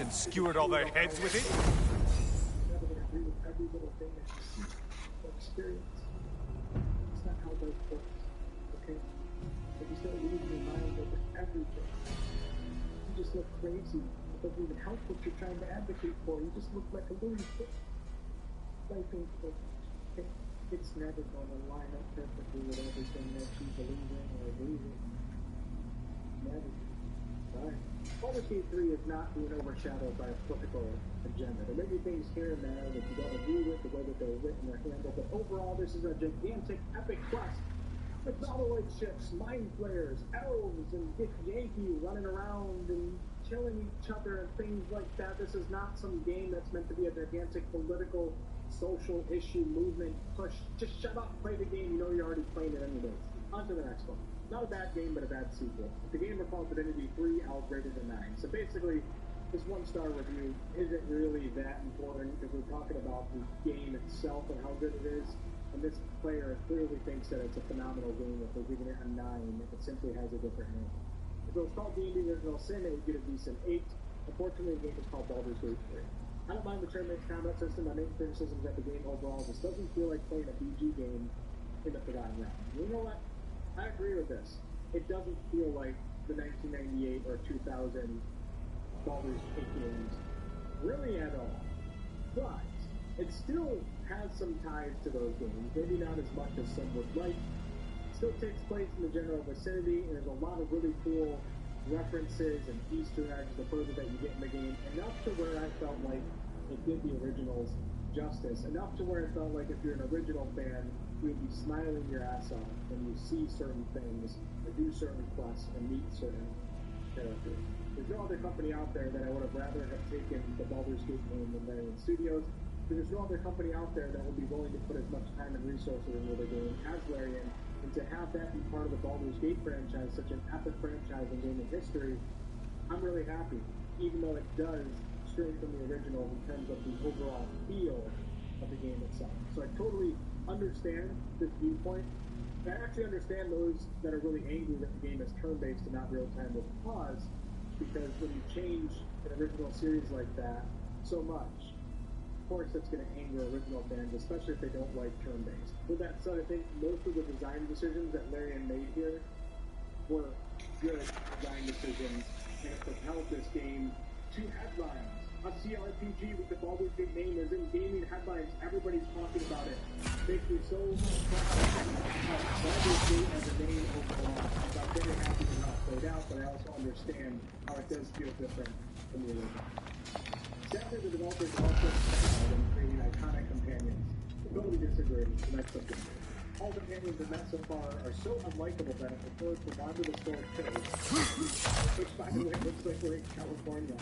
Speaker 4: Skewered all their heads with it?
Speaker 8: Never gonna agree with every little thing that you see or experience. It's not how life works, okay? But you start losing your mind over everything. You just look crazy. It doesn't even help what you're trying to advocate for. You just look like a lunatic. Life ain't perfect, okay? It's never going to line up perfectly with everything that you believe in or agree with. Never. Alright. Baldur's Gate 3 is not being overshadowed by a political agenda. There may be things here and there that you don't agree with, the way that they're written or handled, but overall this is a gigantic, epic quest with Valoroid ships, mind flayers, elves, and Dick Yankee running around and killing each other and things like that. This is not some game that's meant to be a gigantic political, social issue movement push. Just shut up, play the game, you know you're already playing it anyways. On to the next one. Not a bad game, but a bad sequel. The game recalled Divinity 3, I'll rate it a 9. So basically, this one-star review isn't really that important because we're talking about the game itself and how good it is. And this player clearly thinks that it's a phenomenal game if they're giving it a 9 if it simply has a different name. If it was called D&D Original Sin, it would get a decent 8. Unfortunately, the game is called Baldur's Gate 3. I don't mind the turn-based combat system. My main criticism is that the game overall just doesn't feel like playing a BG game in the Forgotten Realm. You know what? I agree with this. It doesn't feel like the 1998 or 2000 Baldur's Gate games really at all. But it still has some ties to those games, maybe not as much as some would like. It still takes place in the general vicinity, and there's a lot of really cool references and Easter eggs the further that you get in the game, enough to where I felt like it did the originals justice, enough to where it felt like if you're an original fan, you would be smiling your ass off when you see certain things, or do certain quests, and meet certain characters. There's no other company out there that I would have rather have taken the Baldur's Gate name than Larian Studios. There's no other company out there that would be willing to put as much time and resources into the game as Larian, and to have that be part of the Baldur's Gate franchise, such an epic franchise in gaming history, I'm really happy, even though it does stray from the original in terms of the overall feel of the game itself. So I totally understand this viewpoint. I actually understand those that are really angry that the game is turn-based and not real-time with pause, because when you change an original series like that so much, of course that's going to anger original fans, especially if they don't like turn-based. With that said, I think most of the design decisions that Larian made here were good design decisions, and it propelled this game to headlines. A CRPG with the Baldur's Gate name is in gaming headlines. Everybody's talking about it. Makes me so proud of Baldur's Gate as a name overall. I'm very happy with how it played out, but I also understand how it does feel different from the original. Sadly, the developers also failed in creating iconic companions. I totally disagree. The next subject. all the companions I've met so far are so unlikable that I prefer to wander the store kills, which, by the way, looks like we're in California,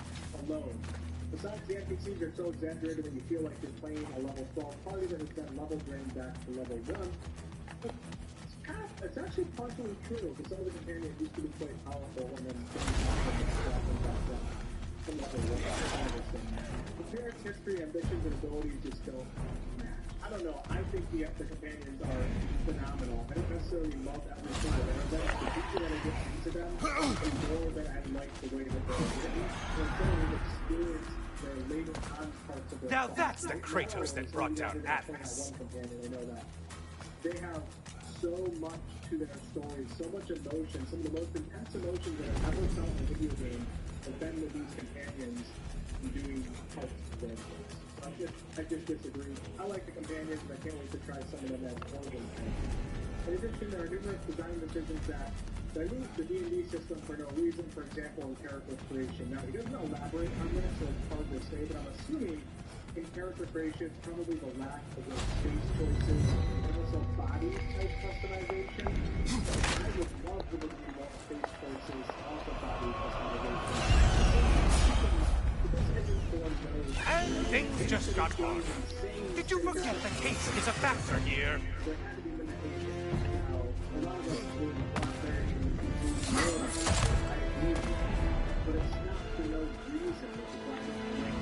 Speaker 8: alone. Besides, the NPCs are so exaggerated that you feel like you're playing a level 12 party that has been level drained back to level 1. But it's actually partially true, because some of the companions used to be quite powerful, and then dropping back down from level 1. The parents' history, ambitions, and abilities just don't match. I don't know, I think the companions are phenomenal. I don't necessarily love every single one of them, but the people that I get into them, the more that I like the way that they're written, and so we've experienced their later on parts of their
Speaker 4: Now
Speaker 8: life.
Speaker 4: that's the Kratos that brought down Atlas.
Speaker 8: One companion, I know that. They have so much to their story, so much emotion, some of the most intense emotions that I've ever felt in a video game have been with these companions and doing parts of their stories. I just disagree. I like the companions, and I can't wait to try some of them as organ. In addition, there are numerous design decisions that dilute the D&D system for no reason, for example, in character creation. Now, he doesn't elaborate on this, so it's hard to say, but I'm assuming in character creation, it's probably the lack of those space choices and also body type customization. I would love to look at more space choices, also body customization.
Speaker 4: And things just got harder. Did you forget the case is a factor here?
Speaker 8: There had to be limitations. Now, a lot of us would want very I agree, but it's not for no reason that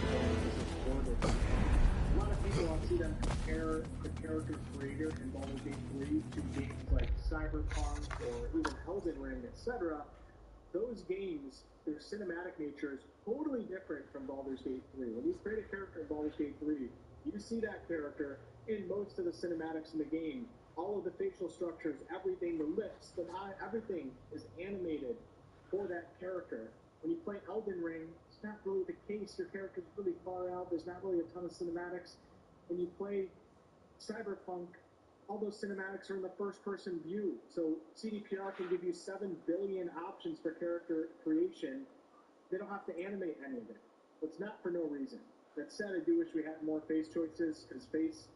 Speaker 8: the is supported. A lot of people, I'll see them compare the character creator in Baldur's Gate 3 to games like Cyberpunk or even Elden Ring, etc. Those games, their cinematic nature is totally different from Baldur's Gate 3. When you create a character in Baldur's Gate 3, you see that character in most of the cinematics in the game. All of the facial structures, everything, the lips, the eye, everything is animated for that character. When you play Elden Ring, it's not really the case. Your character's really far out. There's not really a ton of cinematics. When you play Cyberpunk, all those cinematics are in the first-person view. So CDPR can give you 7 billion options for character creation. They don't have to animate any of it. It's not for no reason. That said, I do wish we had more face choices, because face,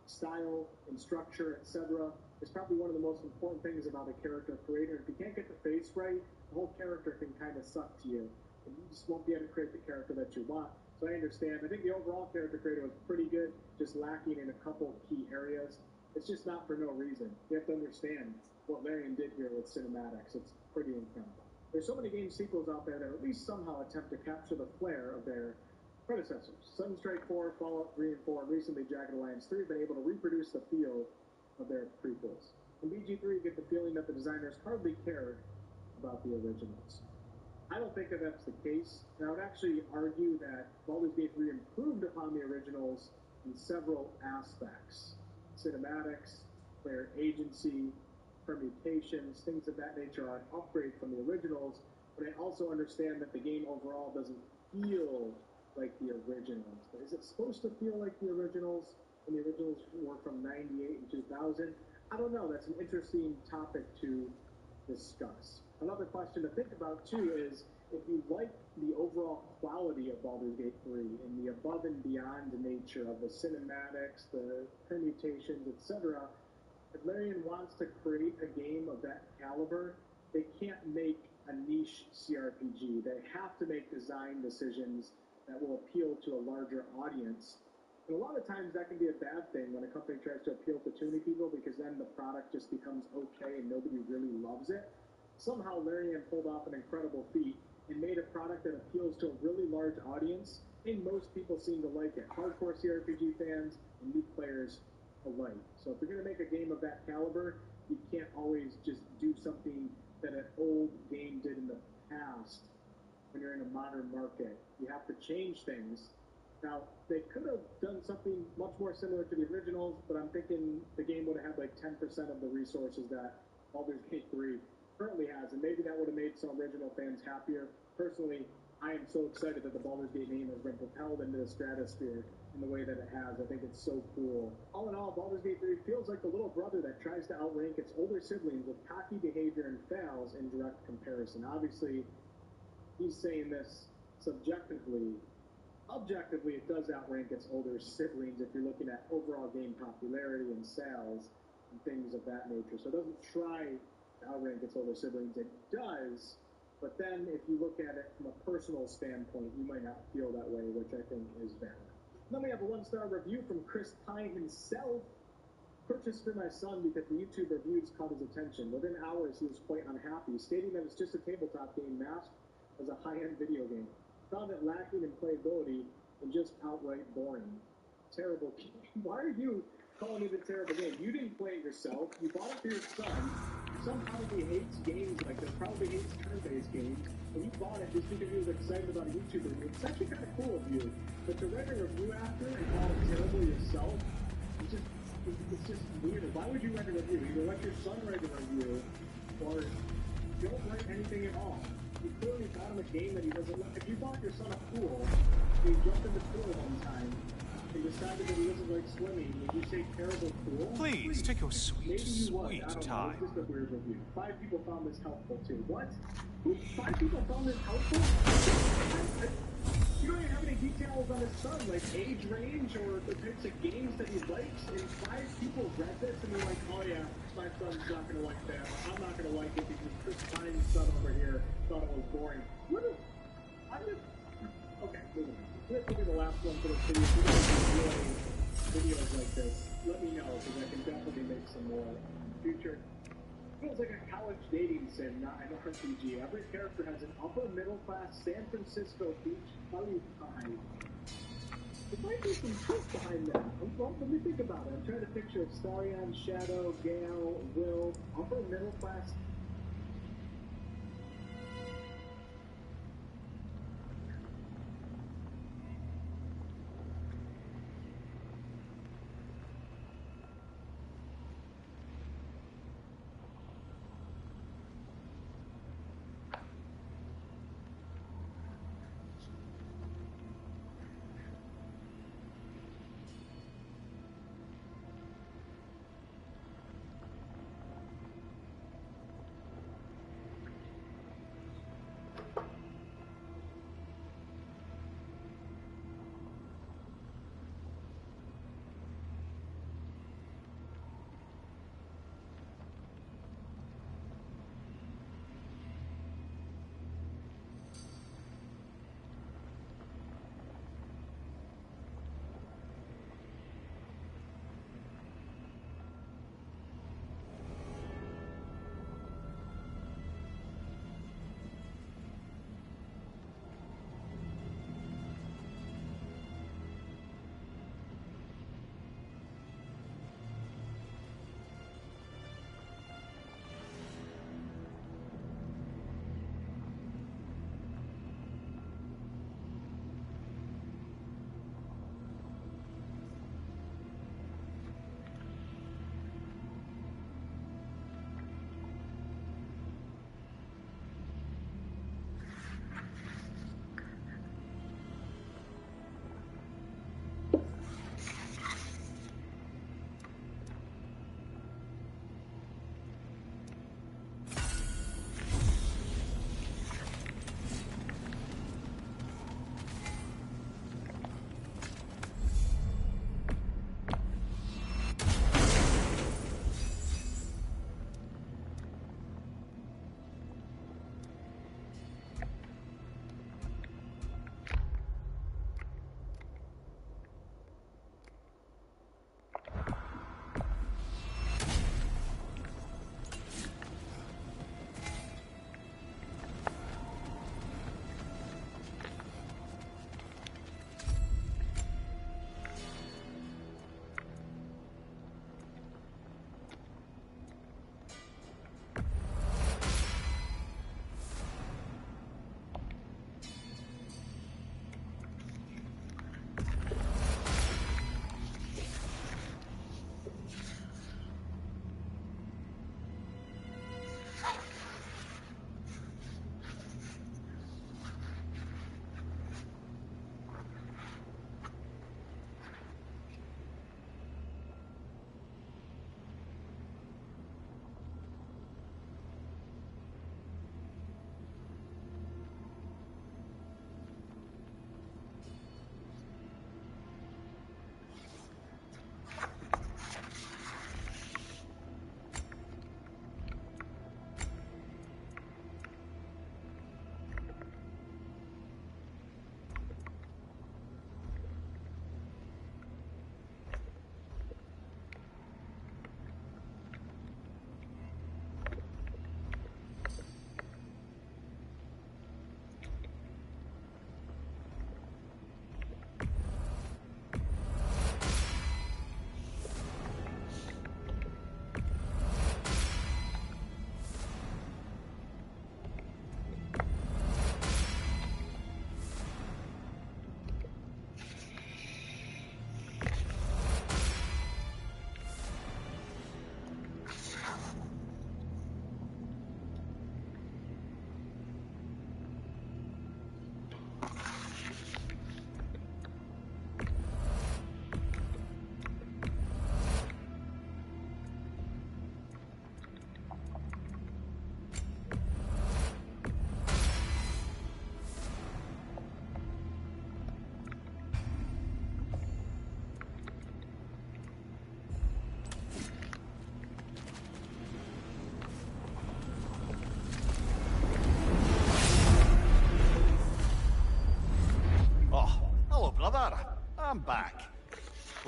Speaker 8: style, and structure, etc. is probably one of the most important things about a character creator. If you can't get the face right, the whole character can kind of suck to you. And you just won't be able to create the character that you want. So I understand. I think the overall character creator was pretty good, just lacking in a couple key areas. It's just not for no reason. You have to understand what Larian did here with cinematics. It's pretty incredible. There's so many game sequels out there that at least somehow attempt to capture the flair of their predecessors. Sunstrike 4, Fallout 3 and 4, and recently Jagged Alliance 3 have been able to reproduce the feel of their prequels. In BG3, you get the feeling that the designers hardly cared about the originals. I don't think that that's the case, and I would actually argue that Baldur's Gate 3 improved upon the originals in several aspects. Cinematics, player agency, permutations, things of that nature are an upgrade from the originals, but I also understand that the game overall doesn't feel like the originals. But is it supposed to feel like the originals when the originals were from 98 and 2000? I don't know. That's an interesting topic to discuss. Another question to think about, too, is if you like the overall quality of Baldur's Gate 3 and the above and beyond nature of the cinematics, the permutations, etc., if Larian wants to create a game of that caliber, they can't make a niche CRPG. They have to make design decisions that will appeal to a larger audience. And a lot of times that can be a bad thing when a company tries to appeal to too many people, because then the product just becomes okay and nobody really loves it. Somehow Larian pulled off an incredible feat and made a product that appeals to a really large audience, and most people seem to like it. Hardcore CRPG fans and new players alike. So if you're going to make a game of that caliber, you can't always just do something that an old game did in the past when you're in a modern market. You have to change things. Now, they could have done something much more similar to the originals, but I'm thinking the game would have had like 10% of the resources that Baldur's Gate 3 currently has, and maybe that would have made some original fans happier. Personally, I am so excited that the Baldur's Gate name has been propelled into the stratosphere in the way that it has. I think it's so cool. All in all, Baldur's Gate 3 feels like the little brother that tries to outrank its older siblings with cocky behavior and fails in direct comparison. Obviously, he's saying this subjectively. Objectively, it does outrank its older siblings if you're looking at overall game popularity and sales. and things of that nature. So it doesn't try to outrank its older siblings. It does, but then if you look at it from a personal standpoint, you might not feel that way, which I think is valid. Then we have a 1-star review from Chris Pine himself. Purchased for my son because the YouTube reviews caught his attention. Within hours, he was quite unhappy, stating that it's just a tabletop game masked as a high-end video game. Found it lacking in playability and just outright boring. Terrible game. Why are you calling it a terrible game? You didn't play it yourself. You bought it for your son. Your son probably hates games like this, probably hates turn-based games. And you bought it just because he was excited about a YouTube review. It's actually kind of cool of you. But to write a review after and call it terrible yourself, it's just weird. Why would you write a review? Either let your son write a review, or don't write anything at all. You clearly bought him a game that he doesn't like. If you bought your son a pool, and he jumped in the pool one time, and decided that he doesn't like swimming, would you say terrible pool?
Speaker 4: Please, take your sweet,
Speaker 8: Maybe you would.
Speaker 4: sweet
Speaker 8: I don't know.
Speaker 4: time.
Speaker 8: It's just a weird review. 5 people found this helpful, too. What? 5 people found this helpful? You don't even have any details on his son, like age range or the types of games that he likes, and 5 people read this and they're like, oh yeah, my son's not going to like that. I'm not going to like it because Chris Pine's son over here thought it was boring. What is... I'm just... Okay, moving on. This will be the last one for this video. If you guys enjoy videos like this, let me know, because I can definitely make some more in the future. Feels like a college dating sim, not an RPG. Every character has an upper-middle-class San Francisco beach party vibe. There might be some truth behind that. Well, let me think about it. I'm trying to picture Starion, Shadow, Gale, Will, upper-middle-class.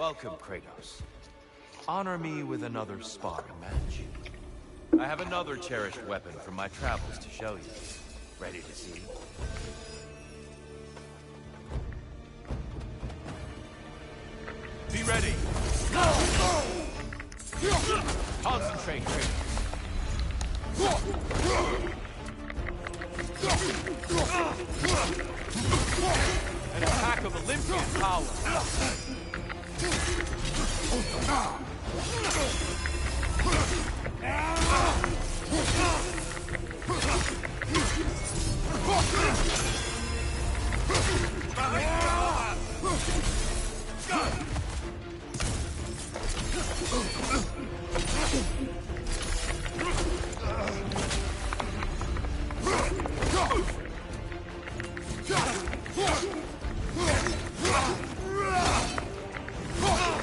Speaker 3: Welcome, Kratos. Honor me with another sparring match. I have another cherished weapon from my travels to show you. Ready to see? Be ready! Concentrate, Kratos. An attack of Olympian power.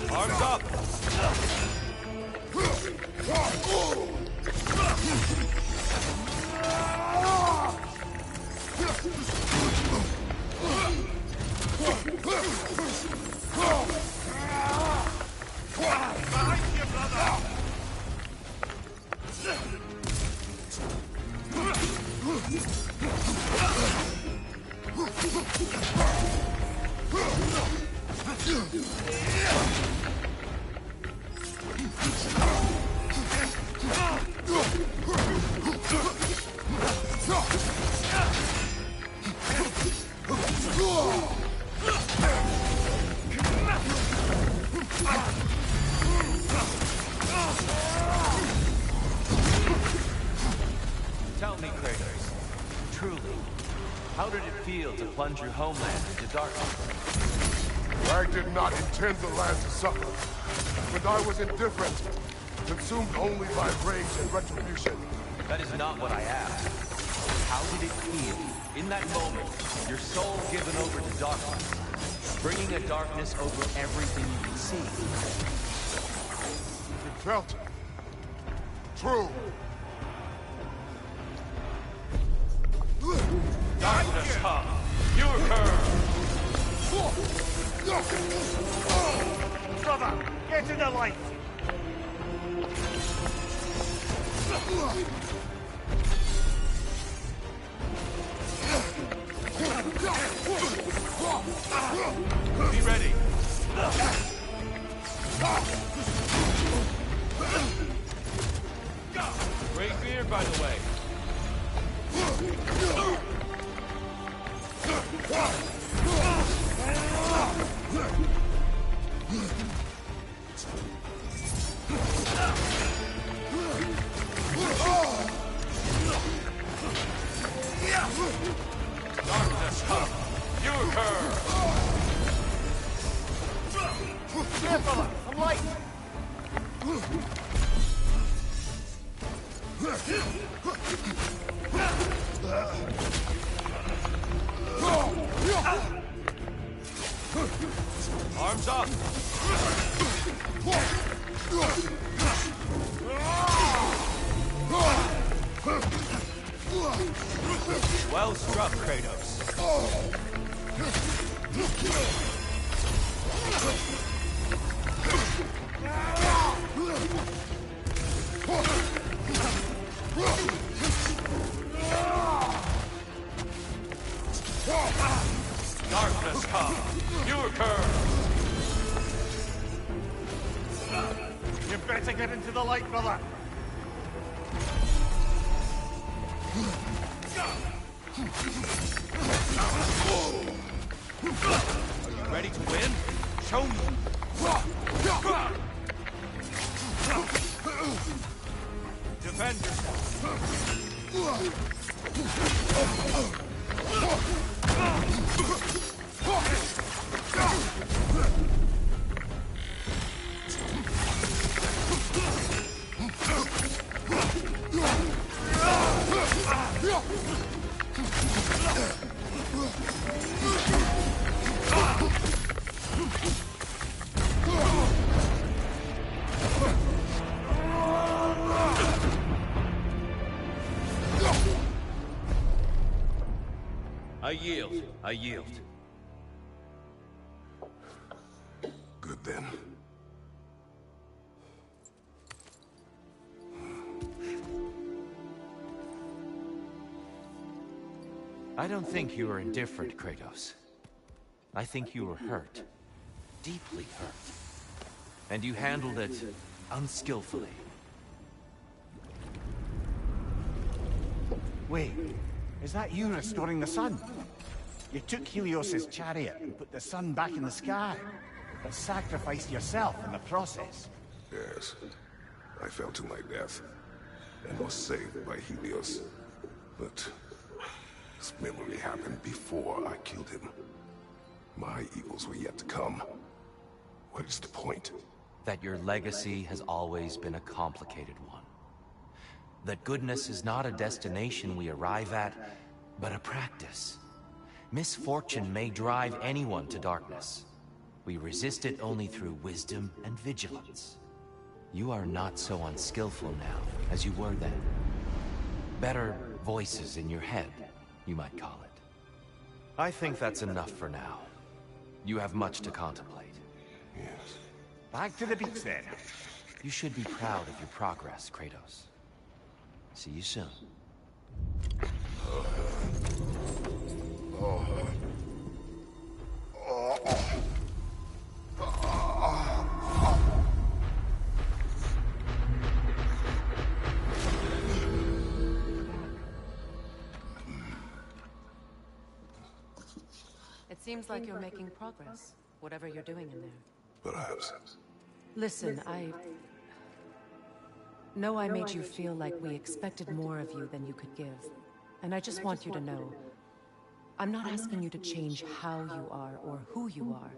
Speaker 3: Arms up! Tell me, Kratos, truly, how did it feel to plunge your homeland into darkness?
Speaker 2: I did not intend the land to suffer, but I was indifferent, consumed only by rage and retribution.
Speaker 3: That is not what I asked. How did it feel, in that moment, your soul given over to darkness, bringing a darkness over everything you can see?
Speaker 2: It felt true.
Speaker 3: Darkness come! You occur!
Speaker 1: Brother, get in the light!
Speaker 3: Be ready! Great beard, by the way. Darkness come! You occur!
Speaker 1: Here, brother, some light!
Speaker 3: Arms up! Well struck, Kratos. Darkness come. You occur.
Speaker 1: You better get into the light, brother!
Speaker 3: Are you ready to win? Show me. Defend yourself. I yield. I yield.
Speaker 2: Good then.
Speaker 3: I don't think you were indifferent, Kratos. I think you were hurt. Deeply hurt. And you handled it unskillfully.
Speaker 1: Wait, is that you restoring the sun? You took Helios's chariot and put the sun back in the sky, but sacrificed yourself in the process.
Speaker 2: Yes. I fell to my death and was saved by Helios. But this memory happened before I killed him. My evils were yet to come. What is the point?
Speaker 3: That your legacy has always been a complicated one. That goodness is not a destination we arrive at, but a practice. Misfortune may drive anyone to darkness. We resist it only through wisdom and vigilance. You are not so unskillful now as you were then. Better voices in your head, you might call it. I think that's enough for now. You have much to contemplate.
Speaker 2: Yes.
Speaker 1: Back to the beach then.
Speaker 3: You should be proud of your progress, Kratos. See you soon.
Speaker 5: It seems like you're making progress, whatever you're doing in there.
Speaker 2: Perhaps.
Speaker 5: Listen, I know I made you feel like we expected more of you than you could give. And I just want you to know, I'm not asking you to change how you are or who you are.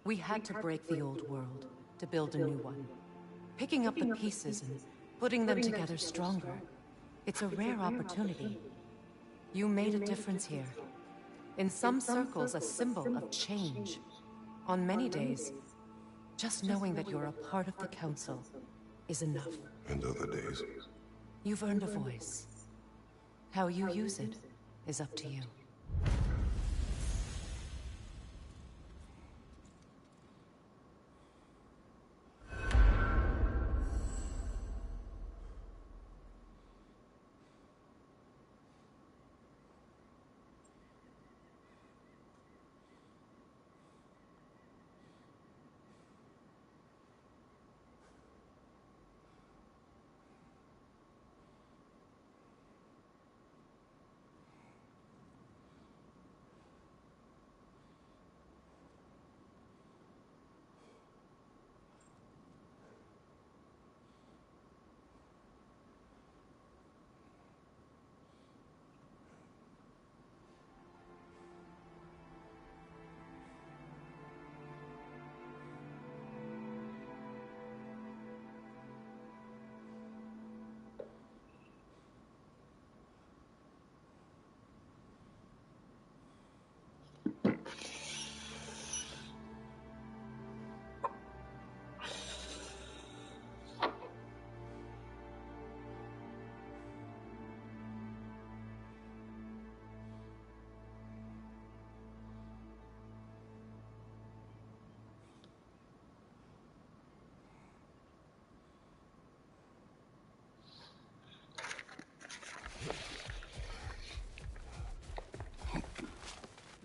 Speaker 5: We had to break the old world to build a new one. Picking up the pieces and putting them together stronger. It's a rare opportunity. You made a difference here. In some circles, a symbol of change. On many days, just knowing that you're a part of the Council is enough.
Speaker 2: And other days.
Speaker 5: You've earned a voice. How you use it is up to you.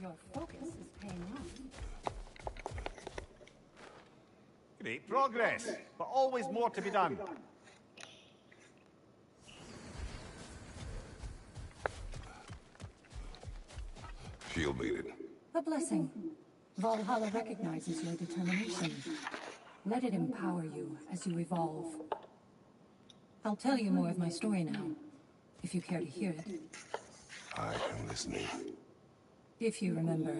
Speaker 7: Your focus is paying off.
Speaker 1: Great progress, but always more to be done.
Speaker 2: Shield made it.
Speaker 7: A blessing. Valhalla recognizes your determination. Let it empower you as you evolve. I'll tell you more of my story now, if you care to hear it.
Speaker 2: I am listening.
Speaker 7: If you remember,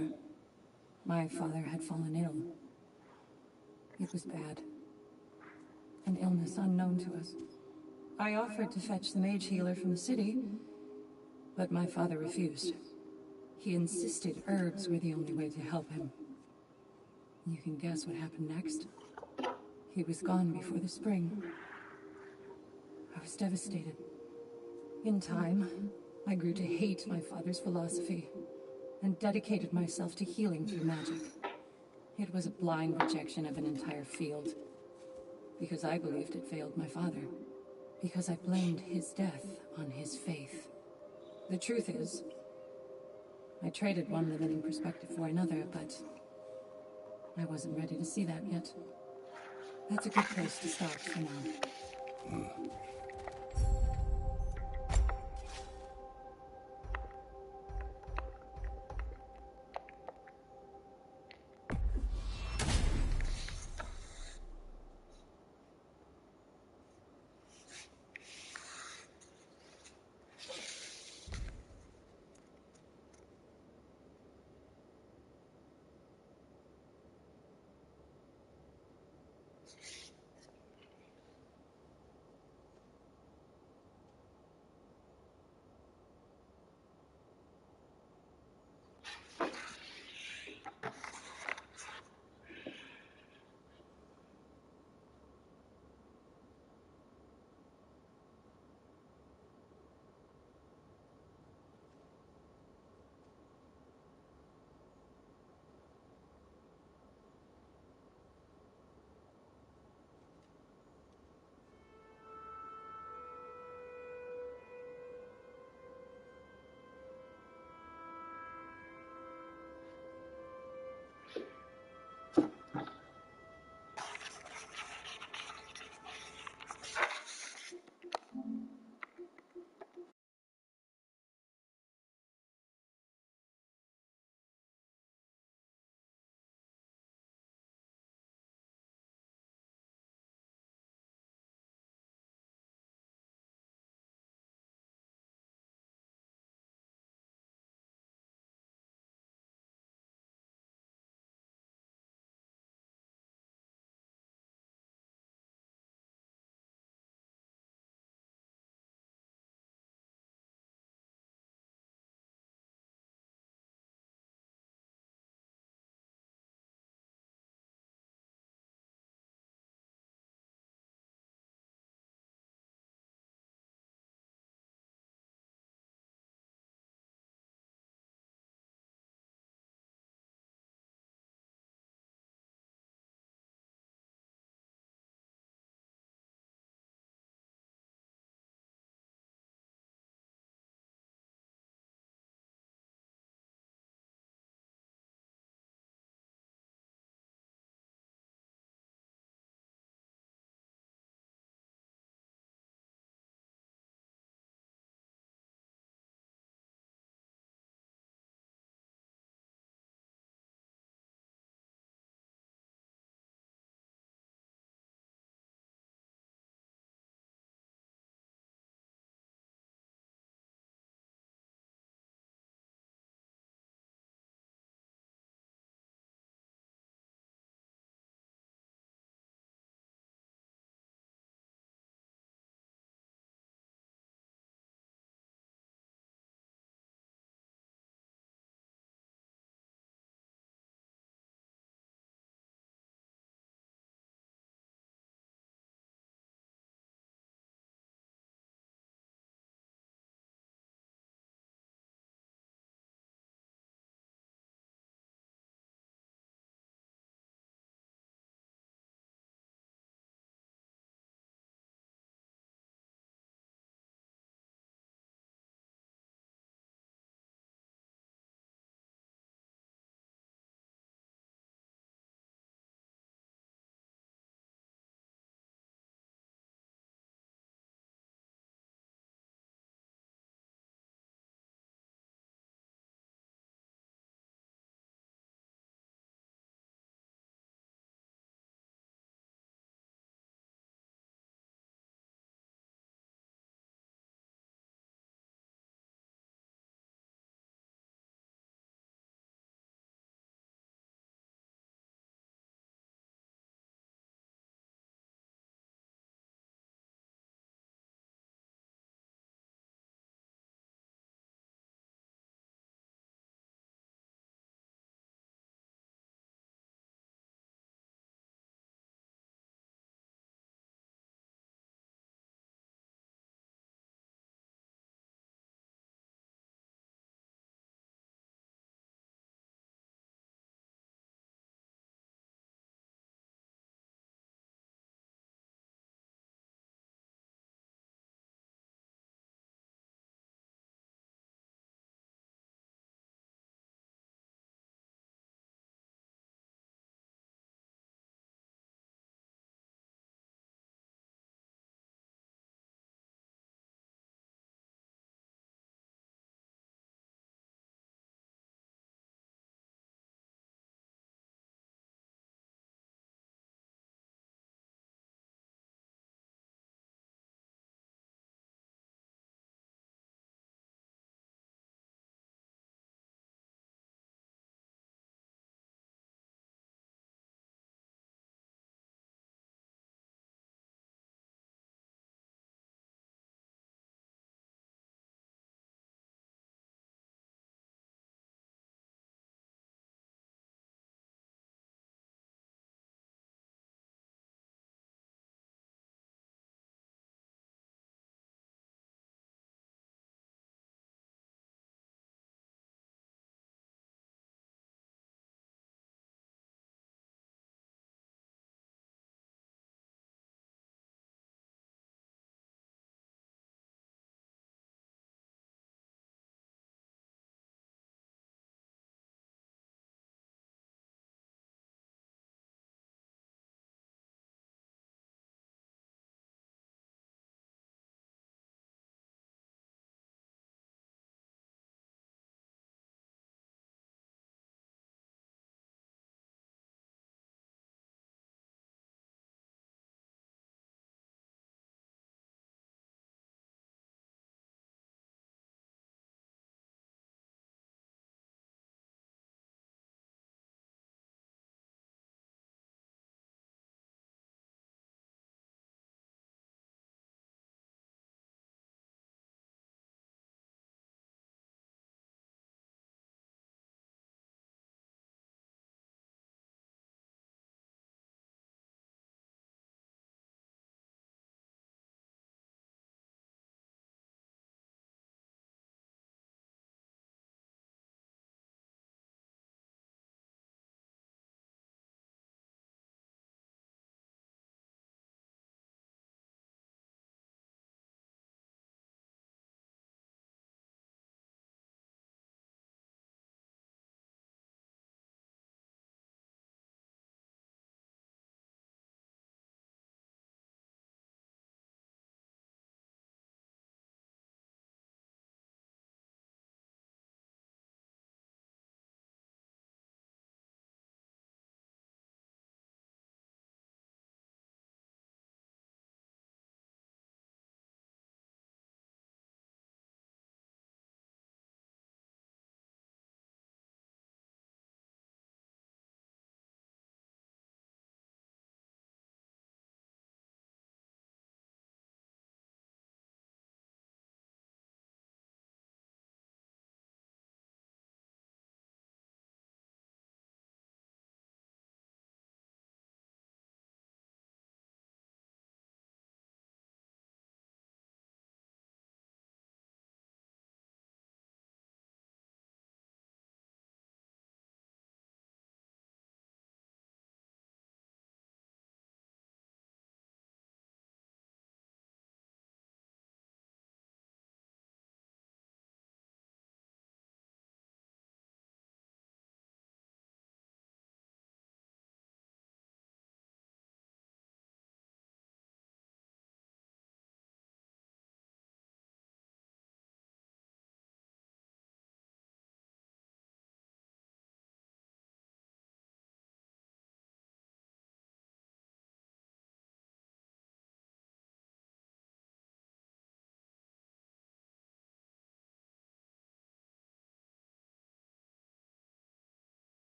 Speaker 7: my father had fallen ill. It was bad. An illness unknown to us. I offered to fetch the mage healer from the city, but my father refused. He insisted herbs were the only way to help him. You can guess what happened next. He was gone before the spring. I was devastated. In time, I grew to hate my father's philosophy, and dedicated myself to healing through magic. It was a blind rejection of an entire field, because I believed it failed my father, because I blamed his death on his faith. The truth is, I traded one limiting perspective for another, but I wasn't ready to see that yet. That's a good place to start for now.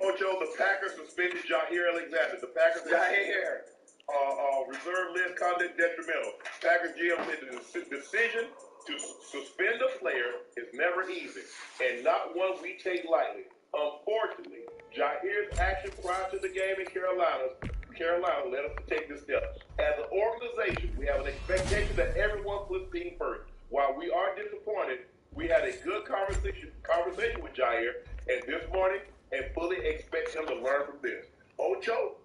Speaker 2: Ocho, the Packers suspended Jair Alexander. The Packers reserve list conduct detrimental. Packers GM said the decision to suspend a player is never easy and not one we take lightly. Unfortunately, Jair's action prior to the game in Carolina led us to take this step. As an organization, we have an expectation that everyone puts team first. While we are disappointed, we had a good conversation with Jair and this morning and fully expect him to learn from this. Ocho,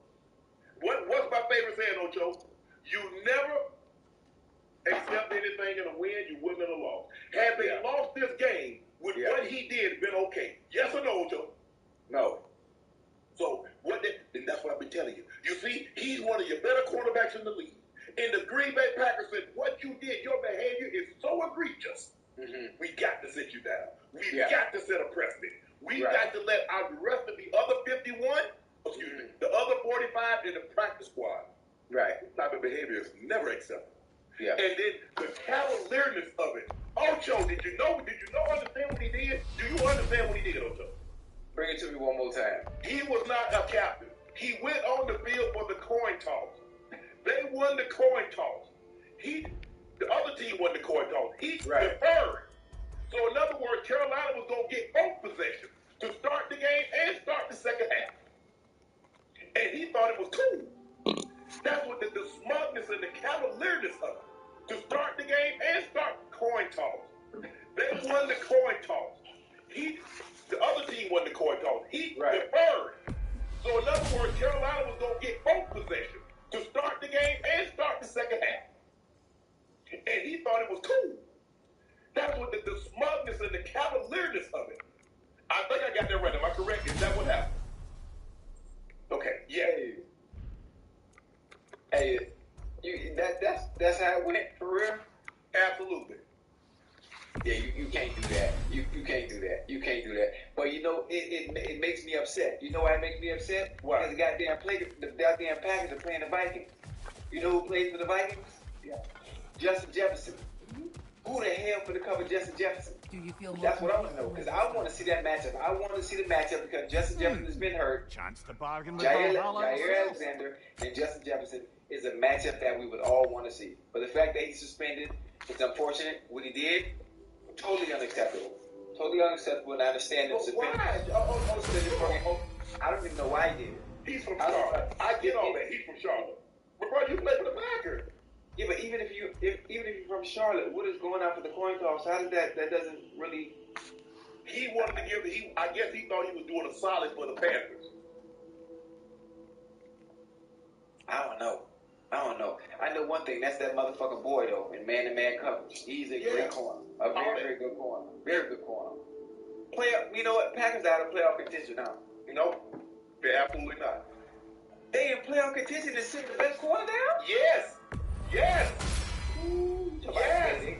Speaker 2: what's my favorite saying, Ocho? You never accept anything in a win you wouldn't have lost. Had they lost this game, would what he did been okay? Yes or no, Ocho? No. So then that's what I've been telling you. You see, he's one of your better cornerbacks in the league. And the Green Bay Packers said, what you did, your behavior is so egregious. Mm-hmm. We got to sit you down. We've got to set a precedent. We've got to let the rest of the other 51, the other 45 in the practice squad. Right. This type of behavior is never acceptable. Yeah. And then the cavalierness of it. Ocho, did you understand what he did? Do you understand what he did, Ocho? Bring it to me one more time. He was not a captain. He went on the field for the coin toss. They won the coin toss. The other team won the coin toss. He deferred. So in other words, Carolina was going to get both possessions to start the game and start the second half. And he thought it was cool. That's what the smugness and the cavalierness of it. To start the game and start the coin toss. They won the coin toss. The other team won the coin toss. He deferred. So in other words, Carolina was going to get both possessions to start the game and start the second half. And he thought it was cool. That's what the smugness and the cavalierness of it. I think I got that right. Am I correct? Is that what happened? Okay. Yeah. Hey, that's how it went for real? Absolutely. Yeah, you can't do that. You can't do that. You can't do that. But you know, it makes me upset. You know why it makes me upset? Why? Because the goddamn Packers are playing the Vikings. You know who plays for the Vikings? Yeah. Justin Jefferson. Mm-hmm. Who the hell for the cover Justin Jefferson?
Speaker 5: Do you feel more?
Speaker 2: That's what I want to know, because I want to see that matchup. I want to see the matchup because Justin Jefferson has been hurt.
Speaker 1: Chance to bargain with
Speaker 2: Jair
Speaker 1: Valhalla.
Speaker 2: Alexander and Justin Jefferson is a matchup that we would all want to see. But the fact that he's suspended, it's unfortunate. What he did, totally unacceptable. Totally unacceptable, and I understand it. Why? I don't even know why he did it. He's from Charlotte. I get all that. He's from Charlotte. But bro, you play for the Packers. Yeah, but even if you're from Charlotte, what is going on for the coin toss? How does that doesn't really? He wanted to give. I guess he thought he was doing a solid for the Panthers. I don't know. I know one thing. That's that motherfucking boy though, in man-to-man coverage. He's a great corner. A very, very good corner. Very good corner. You know what? Packers out of playoff contention now. You know? They're absolutely not. They in playoff contention and sitting the best corner down? Yes. Yes. Ooh, yes.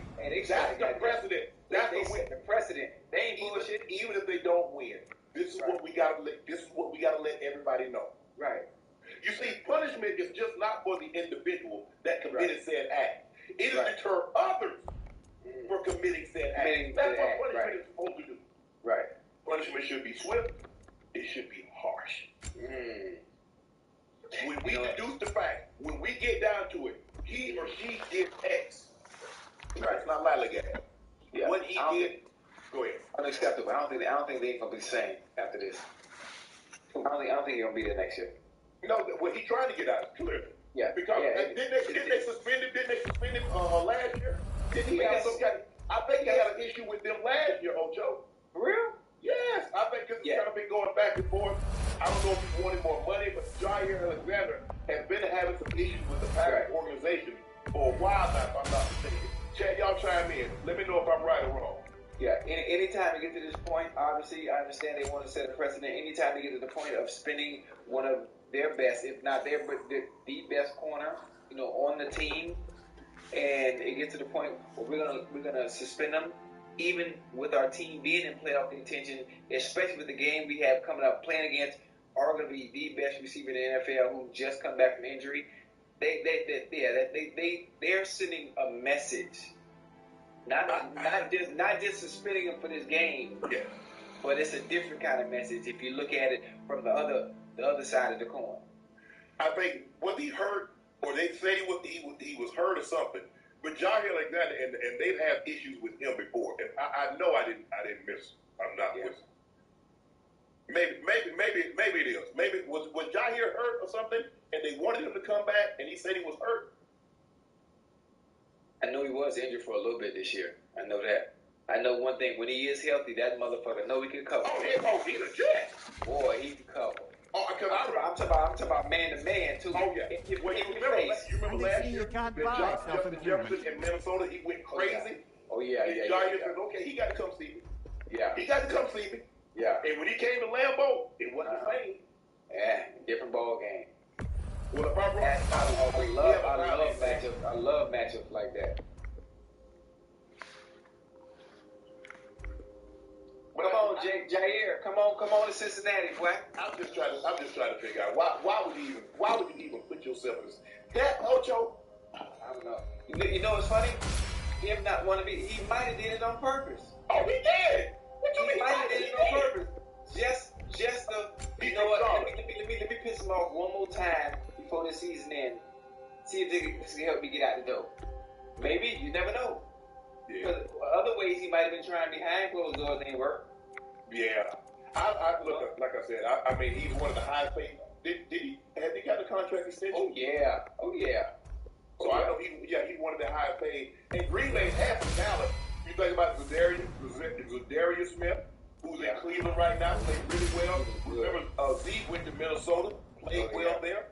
Speaker 2: That's the precedent. That's the precedent. They ain't bullshit. Even if they don't win, this is what we gotta let everybody know. Right. You see, punishment is just not for the individual that committed said act. It is to deter others for committing said act. That's what punishment is supposed to do. Right. Punishment should be swift. It should be harsh. When we deduce the fact, when we get down to it, he or she did X. Right. It's not lollygagging. Yeah. What he did, go ahead. Unacceptable. I don't think they ain't gonna be the same after this. I don't think he's gonna be there next year. No, what he's trying to get out, clearly. Yeah. Because didn't they suspend him last year? Didn't he have some kind? I think he had an issue with them last year, Ocho. For real? Yes. I think it's kind of been going back and forth. I don't know if he wanted more money, but Jair Alexander has been having some issues with the Packers organization for a while now, if I'm not mistaken. Chad, y'all chime in. Let me know if I'm right or wrong. Yeah, anytime you get to this point, obviously, I understand they want to set a precedent. Anytime you get to the point of spending one of their best, if not the best corner, on the team, and it gets to the point where we're gonna suspend them, even with our team being in playoff contention, especially with the game we have coming up, playing against arguably the best receiver in the NFL who just come back from injury. They're sending a message. Not just suspending him for this game. Yeah.
Speaker 9: but it's a different kind of message if you look at it from the other side of the coin.
Speaker 2: I think was he hurt, or they said he was hurt or something. But Jair Alexander and they've had issues with him before, and I know I didn't miss. I'm not with. Maybe it is. Maybe was Jair hurt or something, and they wanted him to come back, and he said he was hurt.
Speaker 9: I know he was injured for a little bit this year. I know that. I know one thing: when he is healthy, that motherfucker know he can cover.
Speaker 2: He's a jet.
Speaker 9: Boy, he can cover.
Speaker 2: Because
Speaker 9: I'm talking about man to man too.
Speaker 2: Oh yeah. You remember last year that Justin Jefferson in Minnesota, he went crazy.
Speaker 9: Oh yeah.
Speaker 2: Jair said, okay, he got to come see me.
Speaker 9: Yeah.
Speaker 2: He got to come see me.
Speaker 9: Yeah.
Speaker 2: And when he came to Lambeau, it wasn't the same.
Speaker 9: Yeah, different ball game.
Speaker 2: Well, if I'm wrong,
Speaker 9: I love matchups like that. Come on, Jair. Come on to Cincinnati, boy.
Speaker 2: I'm just trying to figure out why would you even put yourself in this? That Ocho?
Speaker 9: I don't know. You know what's funny? Him not want to be. He might have did it on purpose.
Speaker 2: Oh, he did. What you mean?
Speaker 9: He might have did it on purpose. Just the. You know what? Let me piss him off one more time before the season ends. See if this can help me get out the door. Maybe, you never know. Because other ways he might have been trying behind closed doors, ain't work.
Speaker 2: Yeah. I look, like I said, I mean, he's one of the highest paid. Has he got a contract extension?
Speaker 9: Oh yeah.
Speaker 2: So I know he's one of the highest paid. And Green Bay has some talent. You think about Zadarius Smith, who's in Cleveland right now, played really well. Remember, Zeke went to Minnesota, played well there.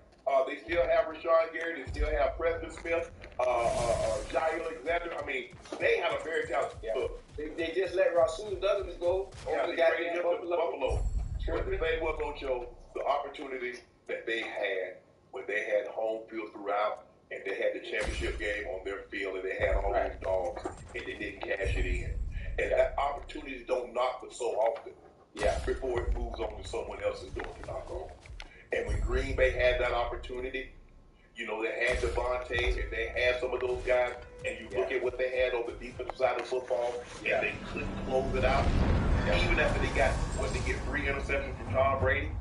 Speaker 2: They still have Rashawn Gary. They still have Preston Smith, Jair Alexander. I mean, they have a very talented look.
Speaker 9: They just let Rasul Douglas go.
Speaker 2: They traded him to Buffalo. But the thing was, Ocho, the opportunity that they had when they had home field throughout, and they had the championship game on their field, and they had all those dogs, and they didn't cash it in. And that opportunities don't knock but so often. Before it moves on to someone else's door to knock on. And when Green Bay had that opportunity, you know, they had Devontae and they had some of those guys, and you look at what they had on the defensive side of football, and they couldn't close it out. Even after they get 3 interceptions from Tom Brady,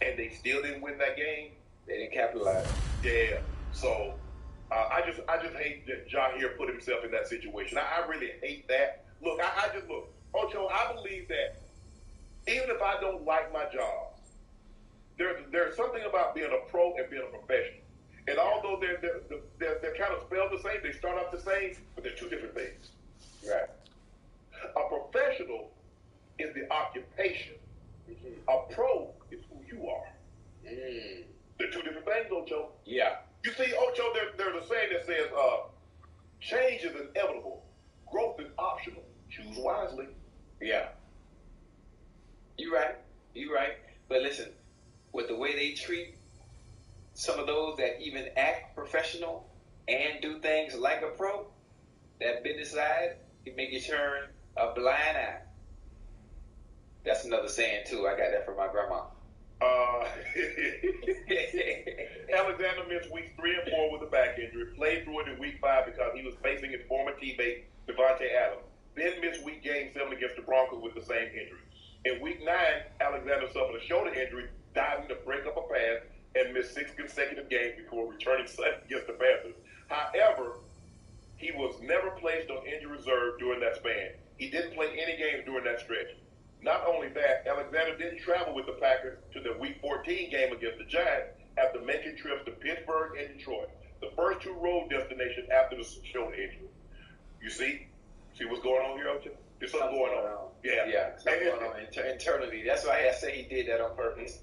Speaker 2: and they still didn't win that game.
Speaker 9: They didn't capitalize.
Speaker 2: Yeah. So I just hate that Jair put himself in that situation. I really hate that. Look, Ocho, I believe that even if I don't like my job, there's something about being a pro and being a professional. And although they're kind of spelled the same, they start off the same, but they're two different things.
Speaker 9: Right.
Speaker 2: A professional is the occupation. A pro is who you are. They're two different things, Ocho.
Speaker 9: Yeah.
Speaker 2: You see, Ocho, there's a saying that says, change is inevitable. Growth is optional. Choose wisely.
Speaker 9: Yeah. You're right. But listen, with the way they treat some of those that even act professional and do things like a pro, that business side can make you turn a blind eye. That's another saying too. I got that from my grandma.
Speaker 2: Alexander missed weeks 3 and 4 with a back injury. Played through it in week 5 because he was facing his former teammate Devontae Adams. Then missed game 7 against the Broncos with the same injury. In week 9, Alexander suffered a shoulder injury, diving to break up a pass, and missed 6 consecutive games before returning Sunday against the Panthers. However, he was never placed on injury reserve during that span. He didn't play any games during that stretch. Not only that, Alexander didn't travel with the Packers to the Week 14 game against the Giants after making trips to Pittsburgh and Detroit, the first 2 road destinations after the shoulder injury. You see what's going on here, Ocho? There's something going on.
Speaker 9: Yeah. Something going on internally. That's why I say he did that on purpose.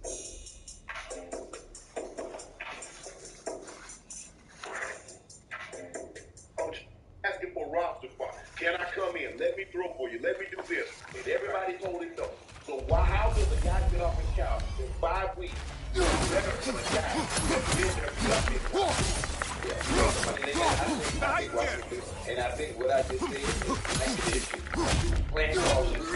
Speaker 2: Coach, asking for a roster spot. Can I come in? Let me throw for you. Let me do this. And everybody told him no. So how does a guy get off his couch in 5 weeks? Never to the guy.
Speaker 9: And I think what I just said is playing cautious.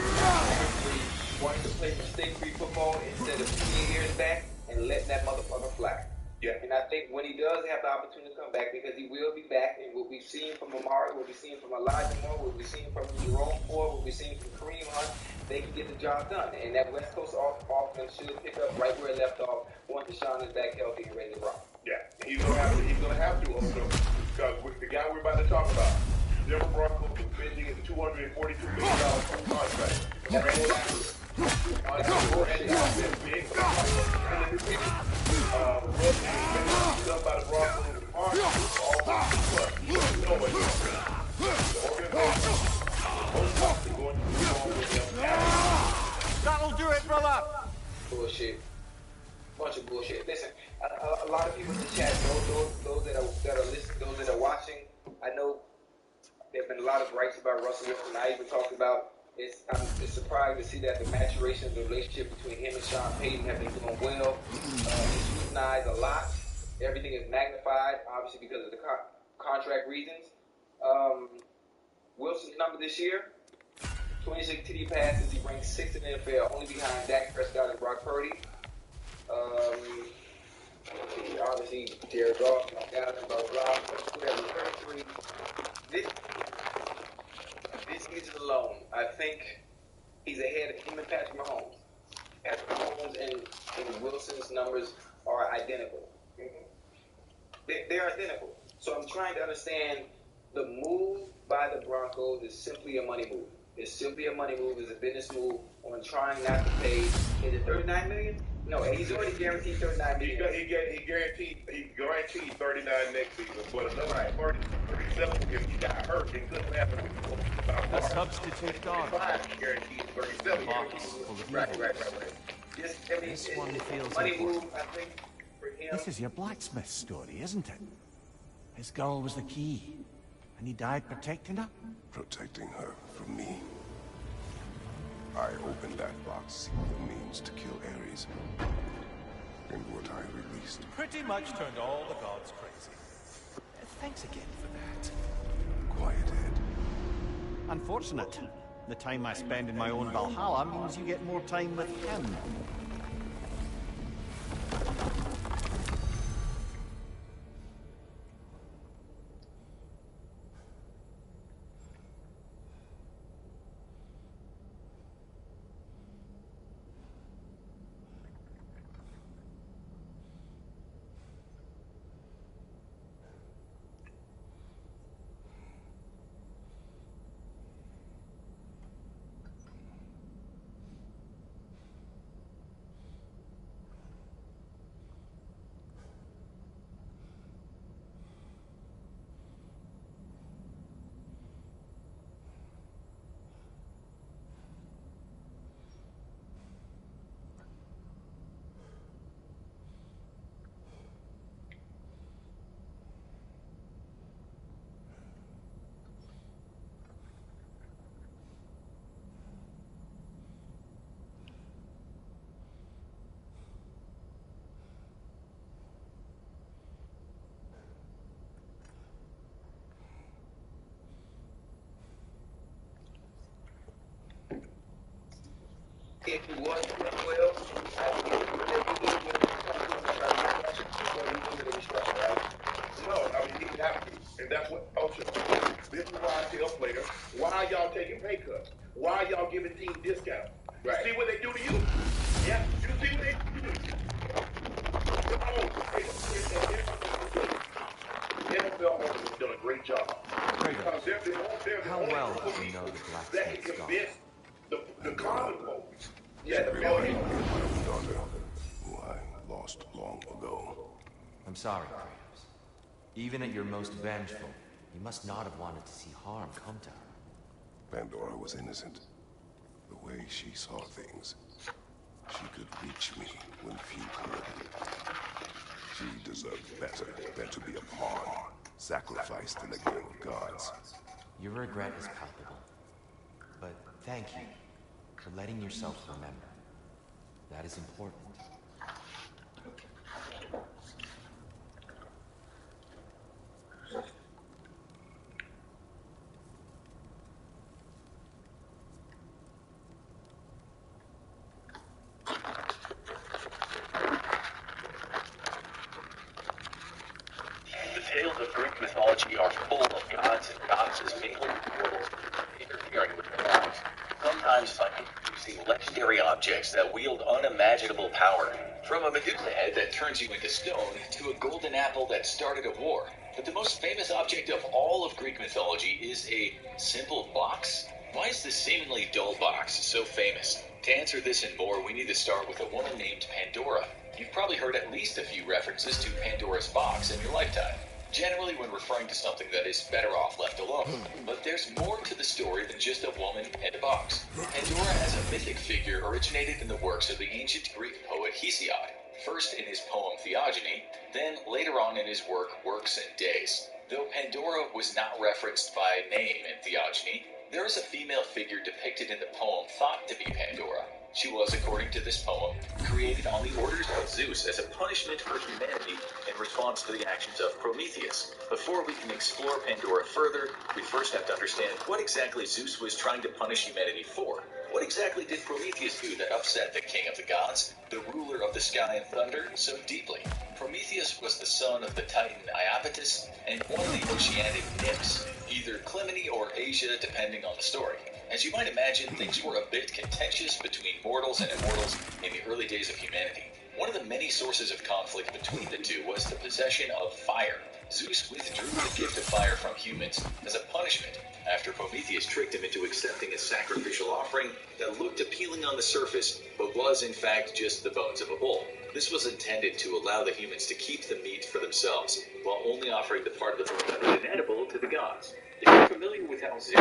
Speaker 9: Wanting to play mistake-free football instead of 10 years back and letting that motherfucker fly.
Speaker 2: Yeah.
Speaker 9: And I think when he does have the opportunity to come back because he will be back, and what we've seen from Amari, what we've seen from Elijah Moore, what we've seen from Jerome Ford, what we've seen from Kareem Hunt, they can get the job done. And that West Coast offense should pick up right where it left off once Deshaun is back healthy and ready to rock.
Speaker 10: Yeah, he's gonna have to also, because the guy we're about to talk about, Denver Broncos is spending his $242 million contract.
Speaker 1: That'll do it, brother!
Speaker 9: Bullshit. Bunch of bullshit. Listen, a lot of people in the chat, those that are listening, those that are watching, I know there have been a lot of gripes about Russell Wilson. I even talked about I'm just surprised to see that the maturation of the relationship between him and Sean Payton have been doing well. He's scrutinized a lot. Everything is magnified, obviously because of the contract reasons. Wilson's number this year, 26 TD passes. He ranks 6th in the NFL, only behind Dak Prescott and Brock Purdy. Obviously, Jared Goff, blah, blah, blah. 33. This season alone, I think he's ahead of him and Patrick Mahomes. Patrick Mahomes and Wilson's numbers are identical. They're identical. So I'm trying to understand the move by the Broncos is simply a money move. It's simply a money move. It's a business move on trying not to pay. Is it $39 million? No, he's already guaranteed $39 million.
Speaker 10: He guaranteed 39 next season, but another 37 if he got hurt, it couldn't happen.
Speaker 3: A substitute dog.
Speaker 10: Guaranteed 37. Right.
Speaker 3: This one feels
Speaker 9: money
Speaker 3: important.
Speaker 9: move, I think, for him.
Speaker 1: This is your blacksmith story, isn't it? His girl was the key, and he died protecting her?
Speaker 2: Protecting her from me. I opened that box with the means to kill Ares. And what I released.
Speaker 4: Pretty much turned all the gods crazy. Thanks again for that.
Speaker 2: Quiet head.
Speaker 1: Unfortunate. The time I spend in my own Valhalla means you get more time with him.
Speaker 9: If he was doing well, I would give him right?
Speaker 10: No, I mean, he would have to. And that's what, this is why I tell players, why are y'all taking pay cuts? Why are y'all giving team discounts? You see what they do to you? Yeah, you see what they do to you? NFL owners have done a great job.
Speaker 3: How well do you know the blacksmith's gone?
Speaker 10: The common folks.
Speaker 2: Yeah, the daughter, who I lost long ago.
Speaker 3: I'm sorry, Kratos. Even at your most vengeful, you must not have wanted to see harm come to her.
Speaker 2: Pandora was innocent. The way she saw things, she could reach me when few could. She deserved better than to be a pawn, sacrificed in the game of gods.
Speaker 3: Your regret is palpable. But thank you for letting yourself remember. That is important.
Speaker 10: The tales of
Speaker 11: mythology are full of gods and goddesses mingling with mortals and interfering with their lives, sometimes by introducing legendary objects that wield unimaginable power.
Speaker 12: From a Medusa head that turns you into stone to a golden apple that started a war. But the most famous object of all of Greek mythology is a simple box. Why is this seemingly dull box so famous? To answer this and more, we need to start with a woman named Pandora. You've probably heard at least a few references to Pandora's box in your lifetime. Generally when referring to something that is better off left alone. But there's more to the story than just a woman and a box. Pandora as a mythic figure originated in the works of the ancient Greek poet Hesiod. First in his poem Theogony, then later on in his work Works and Days. Though Pandora was not referenced by name in Theogony, there is a female figure depicted in the poem thought to be Pandora. She was, according to this poem, created on the orders of Zeus as a punishment for humanity in response to the actions of Prometheus. Before we can explore Pandora further, we first have to understand what exactly Zeus was trying to punish humanity for. What exactly did Prometheus do that upset the king of the gods, the ruler of the sky and thunder, so deeply? Prometheus was the son of the titan Iapetus and one of the oceanic nymphs, either Clymene or Asia depending on the story. As you might imagine, things were a bit contentious between mortals and immortals in the early days of humanity. One of the many sources of conflict between the two was the possession of fire. Zeus withdrew the gift of fire from humans as a punishment after Prometheus tricked him into accepting a sacrificial offering that looked appealing on the surface, but was in fact just the bones of a bull. This was intended to allow the humans to keep the meat for themselves, while only offering the part of the bone that was inedible to the gods. If you're familiar with how Zeus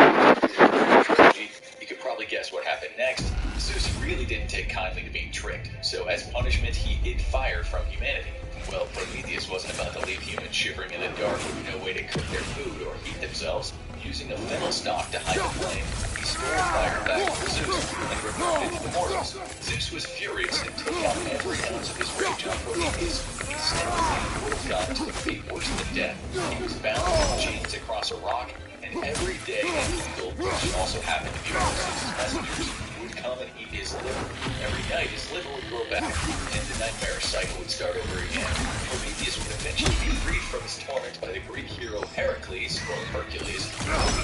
Speaker 12: trilogy, you could probably guess what happened next. Zeus really didn't take kindly to being tricked, so as punishment he hid fire from humanity. Well, Prometheus wasn't about to leave humans shivering in the dark with no way to cook their food or heat themselves. Using a fennel stalk to hide the flame, he stole fire back from Zeus and returned it to the mortals. Zeus was furious and took out every ounce of his rage on Prometheus. He sent the mortal god to a fate worse than death. He was bound in chains across a rock, and every day an eagle, which also happened to be one of Zeus's messengers, would come and eat his liver. Every night his liver would grow back, and the nightmare cycle would start over again. Prometheus would eventually be freed from his torment by the Greek hero Heracles, or Hercules.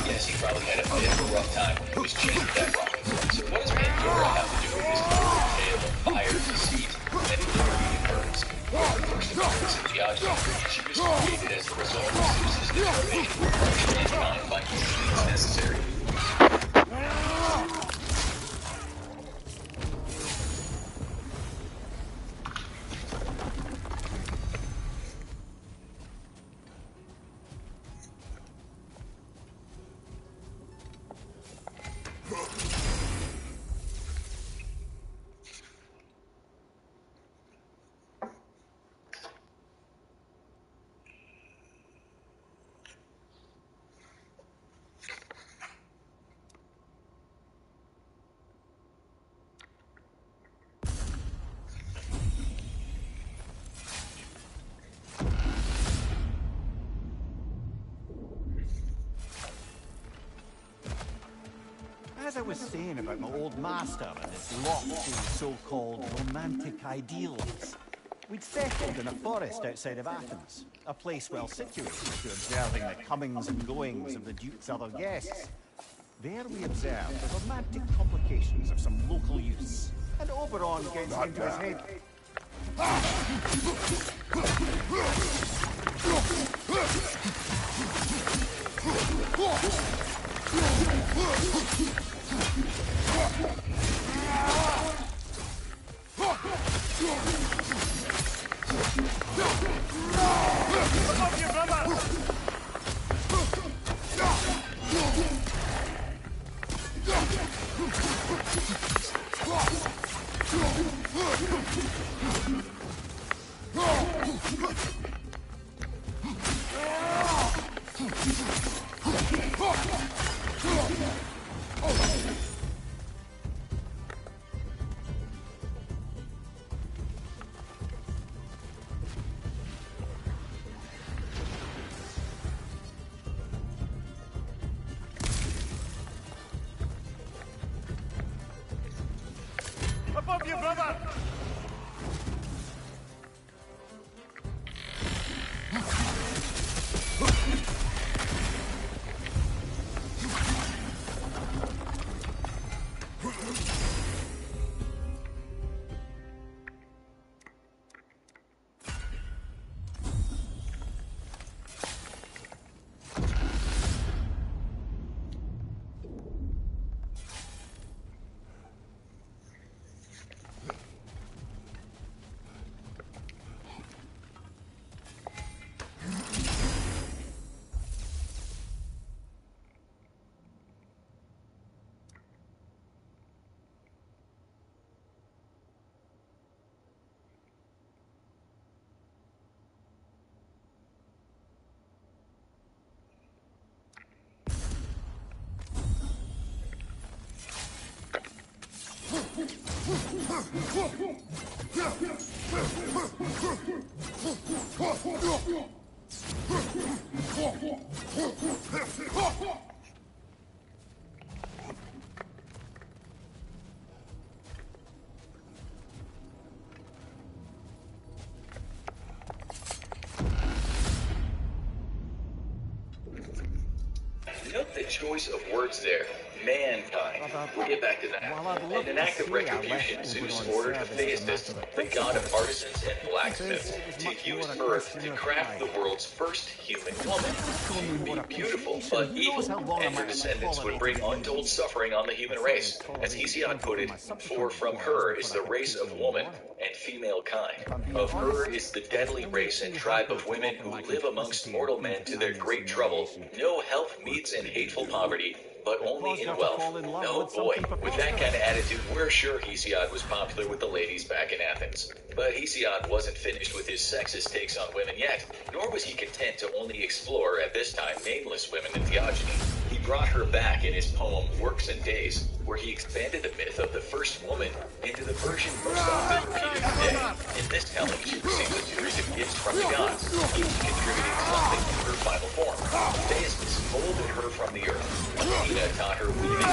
Speaker 12: Yes, he probably had a bit of a rough time when he was chained to that rock. So what does Pandora have to do with this terrible tale of fire, deceit, and liver-eating birds? Well, the first appearance in Theogony, she was created as the result of Zeus's determination to punish mankind by any means necessary.
Speaker 1: As I was saying about my old master and his lofty so-called romantic ideals, we'd settled in a forest outside of Athens, a place well situated to observing the comings and goings of the Duke's other guests. There we observed the romantic complications of some local youths, and Oberon gets into his head.
Speaker 4: Above you, brother!
Speaker 12: Note the choice of words there. Mankind. We'll get back to that. And an act of retribution, Zeus ordered Hephaestus, the god of artisans and blacksmiths, to use earth to craft the world's first human woman. She would be beautiful, but evil, and her descendants would bring untold suffering on the human race. As Hesiod put it, for from her is the race of woman and female kind. Of her is the deadly race and tribe of women who live amongst mortal men to their great trouble. No help meets in hateful poverty, but only in wealth. Oh boy, with that kind of attitude, we're sure Hesiod was popular with the ladies back in Athens. But Hesiod wasn't finished with his sexist takes on women yet, nor was he content to only explore, at this time, nameless women in theogony. He brought her back in his poem Works and Days, where he expanded the myth of the first woman into the version most often repeated today. In this telling, she receives a series of gifts from the gods, each contributing something to her final form. Hephaestus molded her from the earth. Athena taught her weaving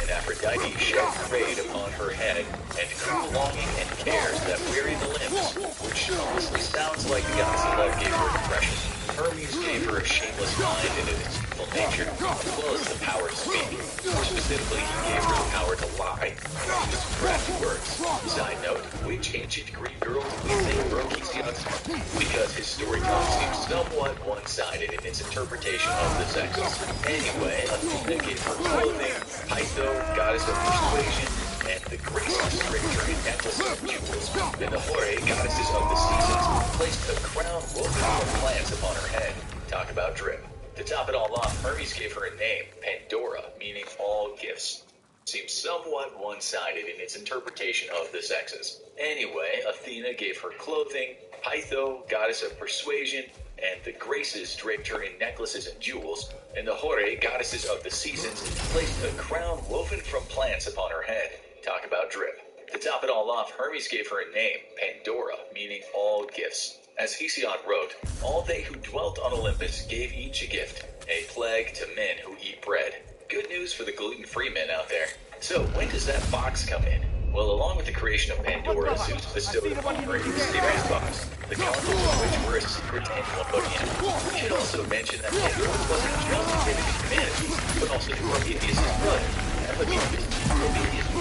Speaker 12: and Aphrodite shed trade upon her head and cruel longing and cares that weary the limbs, which honestly sounds like the goddess of love gave her depression. Hermes gave her a shameless mind and a deceitful nature, as well as the power to speak. More specifically, he gave her the power to lie, and use crafty words. Side note, which ancient Greek girl do we think broke Hesiod's heart? Because his storytelling seems somewhat one-sided in its interpretation of the sexes. Anyway, Athena gave her clothing, Pytho, goddess of persuasion, and the Graces draped her in necklaces of jewels, and the Hore, goddesses of the seasons, placed a crown woven from plants upon her head. Talk about drip. To top it all off, Hermes gave her a name, Pandora, meaning all gifts. Seems somewhat one-sided in its interpretation of the sexes. Anyway, Athena gave her clothing, Pytho, goddess of persuasion, and the Graces draped her in necklaces and jewels, and the Hore, goddesses of the seasons, placed a crown woven from plants upon her head. Talk about drip. To top it all off, Hermes gave her a name, Pandora, meaning all gifts. As Hesiod wrote, all they who dwelt on Olympus gave each a gift, a plague to men who eat bread. Good news for the gluten-free men out there. So, when does that box come in? Well, along with the creation of Pandora, Zeus bestowed upon her a mysterious box, the contents of which were a secret to anyone but him. We should also mention that Pandora wasn't just intended to humanity, but also to Prometheus' brother. Prometheus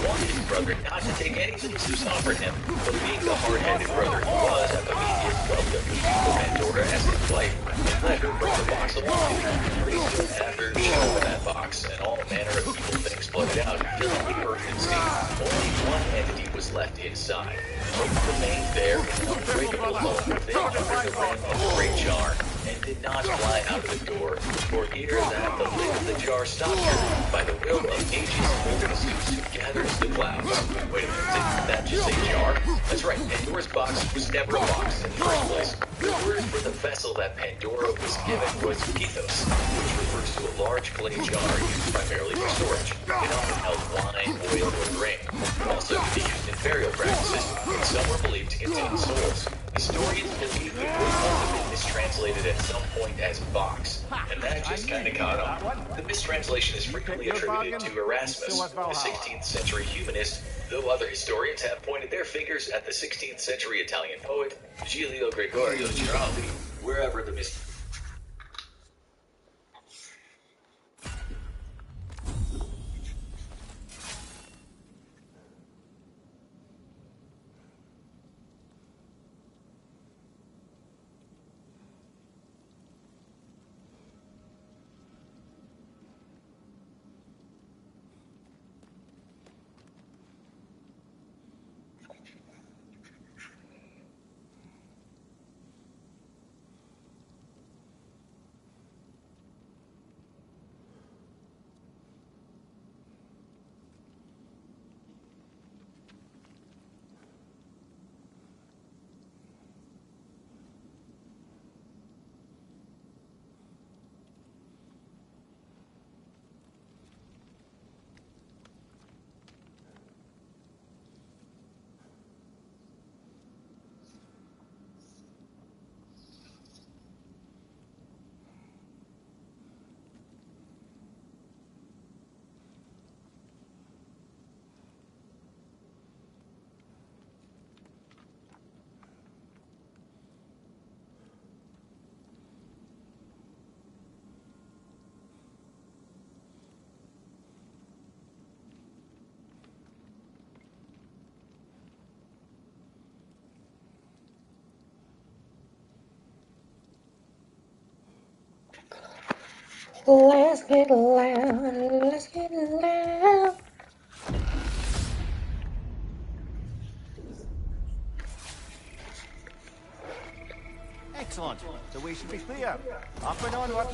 Speaker 12: wanted his brother not to take anything Zeus offered him, but being the hard-headed brother he was, Prometheus welcomed the beautiful Pandora as his wife, and let her bring the box along. Pretty soon after, she opened that box, and all manner of evil things flooded out, filling the earth and sea. Only one entity was left inside. Hope remained there in unbreakable hope, then under the rim of the great jar, and did not fly out of the door, for here that the lid of the jar stopped her, by the will of ages old Zeus who gathers the clouds. Wait a minute, didn't that just say jar? That's right, Pandora's box was never a box in the first place. The word for the vessel that Pandora was given was pithos, which refers to a large clay jar used primarily for storage. It often held wine, oil, or grain. It also could be used in burial practices, and some were believed to contain souls. Historians believe the word must have been mistranslated at some point as box, and that just kind of caught on. The mistranslation is frequently attributed to Erasmus, the 16th century humanist, though other historians have pointed their fingers at the 16th century Italian poet Giulio Gregorio Giraldi, wherever the
Speaker 13: Let's get loud. Let's get loud.
Speaker 1: Excellent. The way should be clear. Up and onward.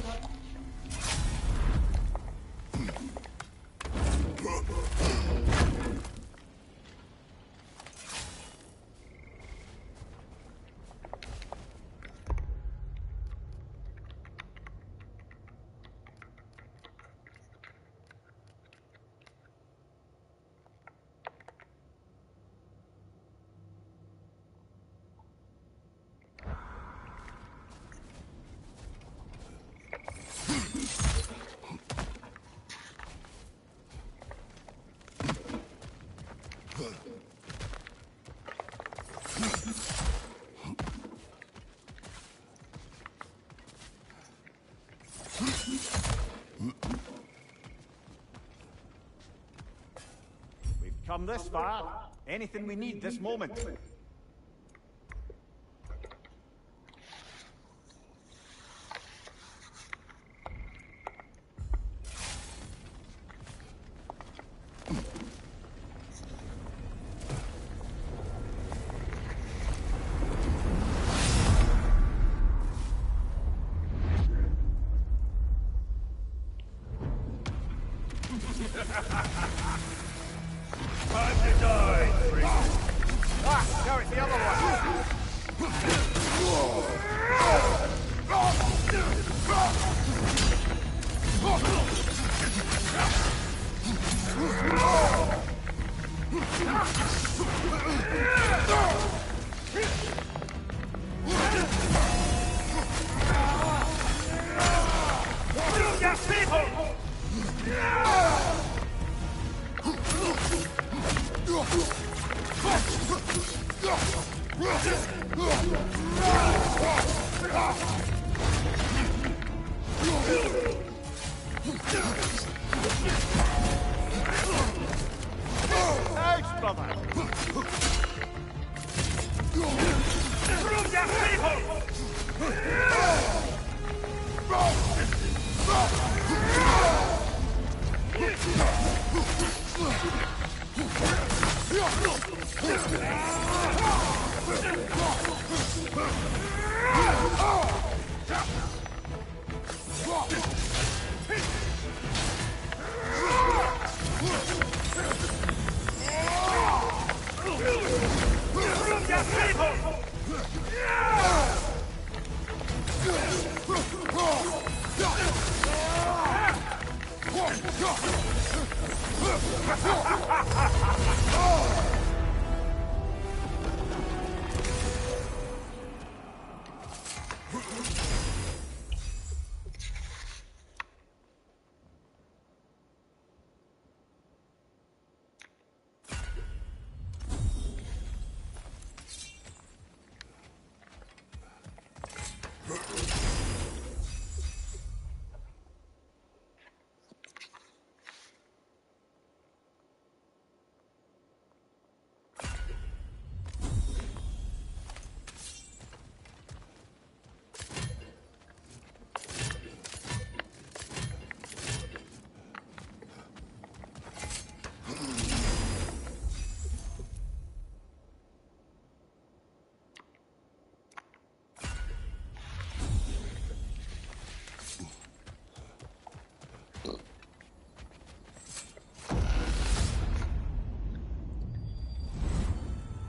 Speaker 1: We've come this far. Anything we need this moment.
Speaker 10: Time to die!
Speaker 1: Ah, now it's the other Ouch, brother!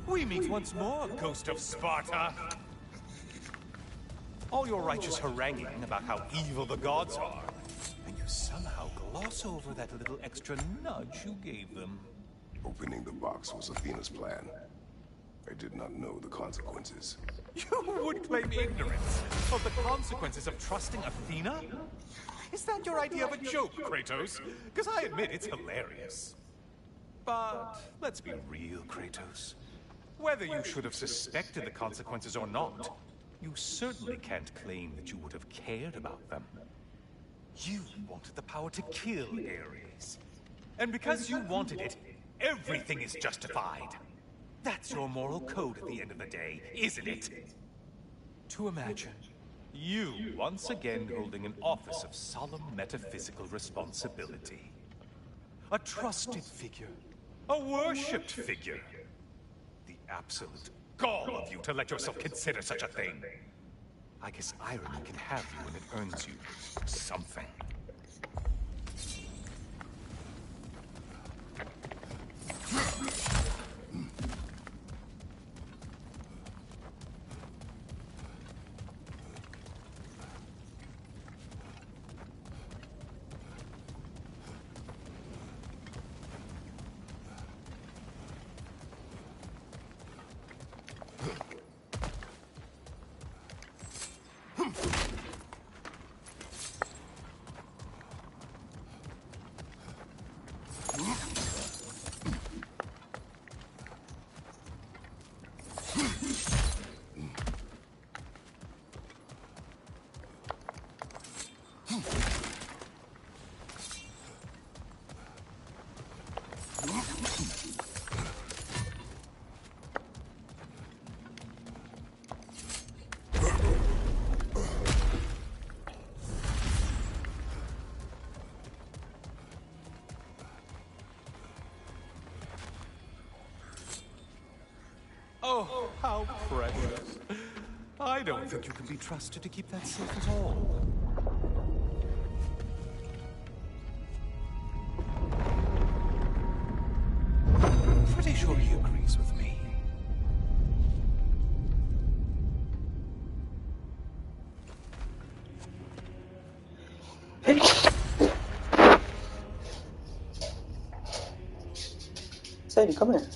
Speaker 4: We meet once more, Ghost of Sparta. All your righteous haranguing about how evil the gods are, and you somehow gloss over that little extra nudge you gave them.
Speaker 2: Opening the box was Athena's plan. I did not know the consequences.
Speaker 4: You would claim ignorance of the consequences of trusting Athena? Is that your idea of a joke, Kratos? Because I admit it's hilarious. But let's be real, Kratos. Whether you should have suspected the consequences or not, you certainly can't claim that you would have cared about them. You wanted the power to kill Ares. And because you wanted it, everything is justified. That's your moral code at the end of the day, isn't it? To imagine You, once again holding an office of solemn metaphysical responsibility. A trusted figure. A worshipped figure. The absolute gall of you to let yourself consider such a thing. I guess irony can have you when it earns you something. Oh, how precious. I don't think you can be trusted to keep that safe at all. Pretty sure he agrees with me.
Speaker 14: Sadie, come here.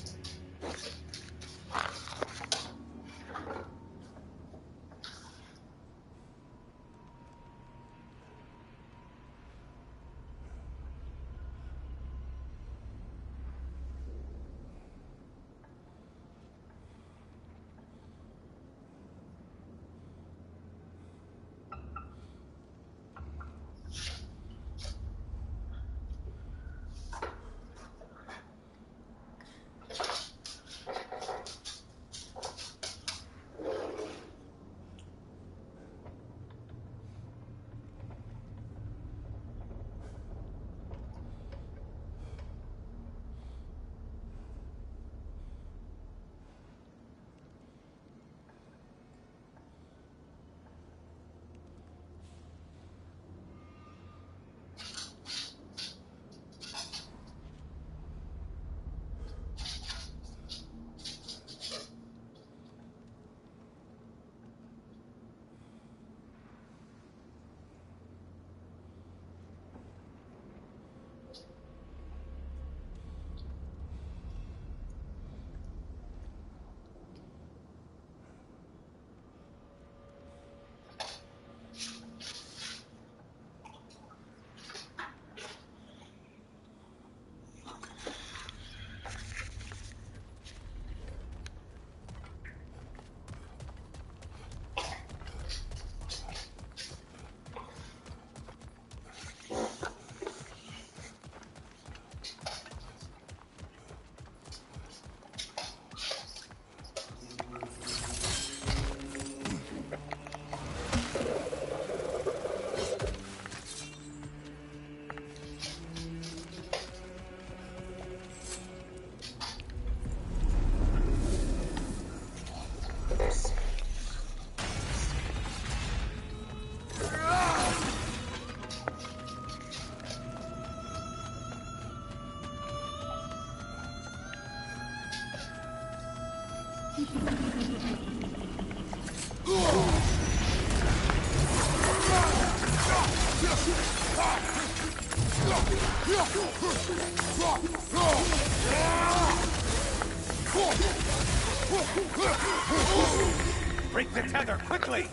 Speaker 4: Break the tether, quickly!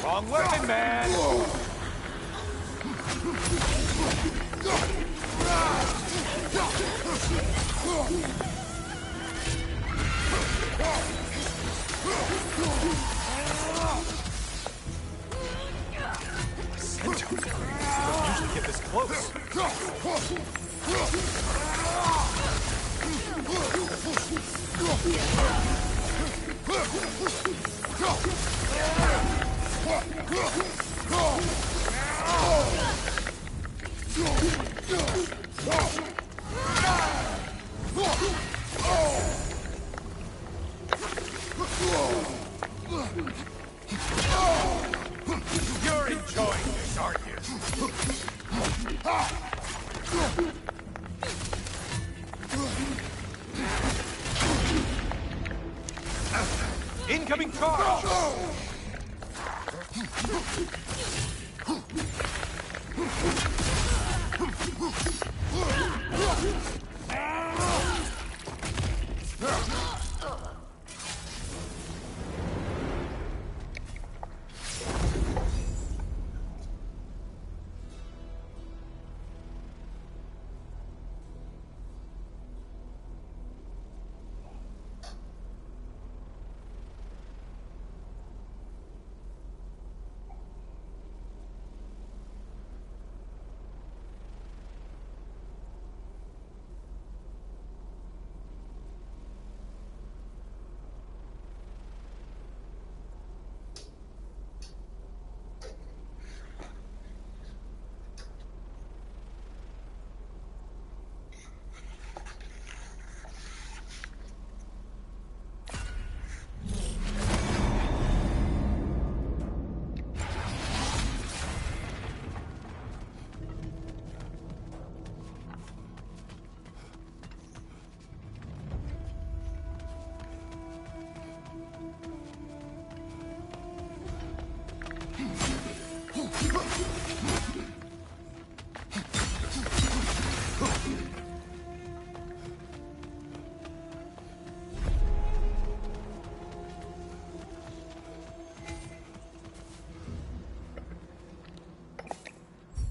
Speaker 4: Wrong weapon, man! Centaur. Don't usually get this close. You're enjoying this, aren't you? Incoming charge!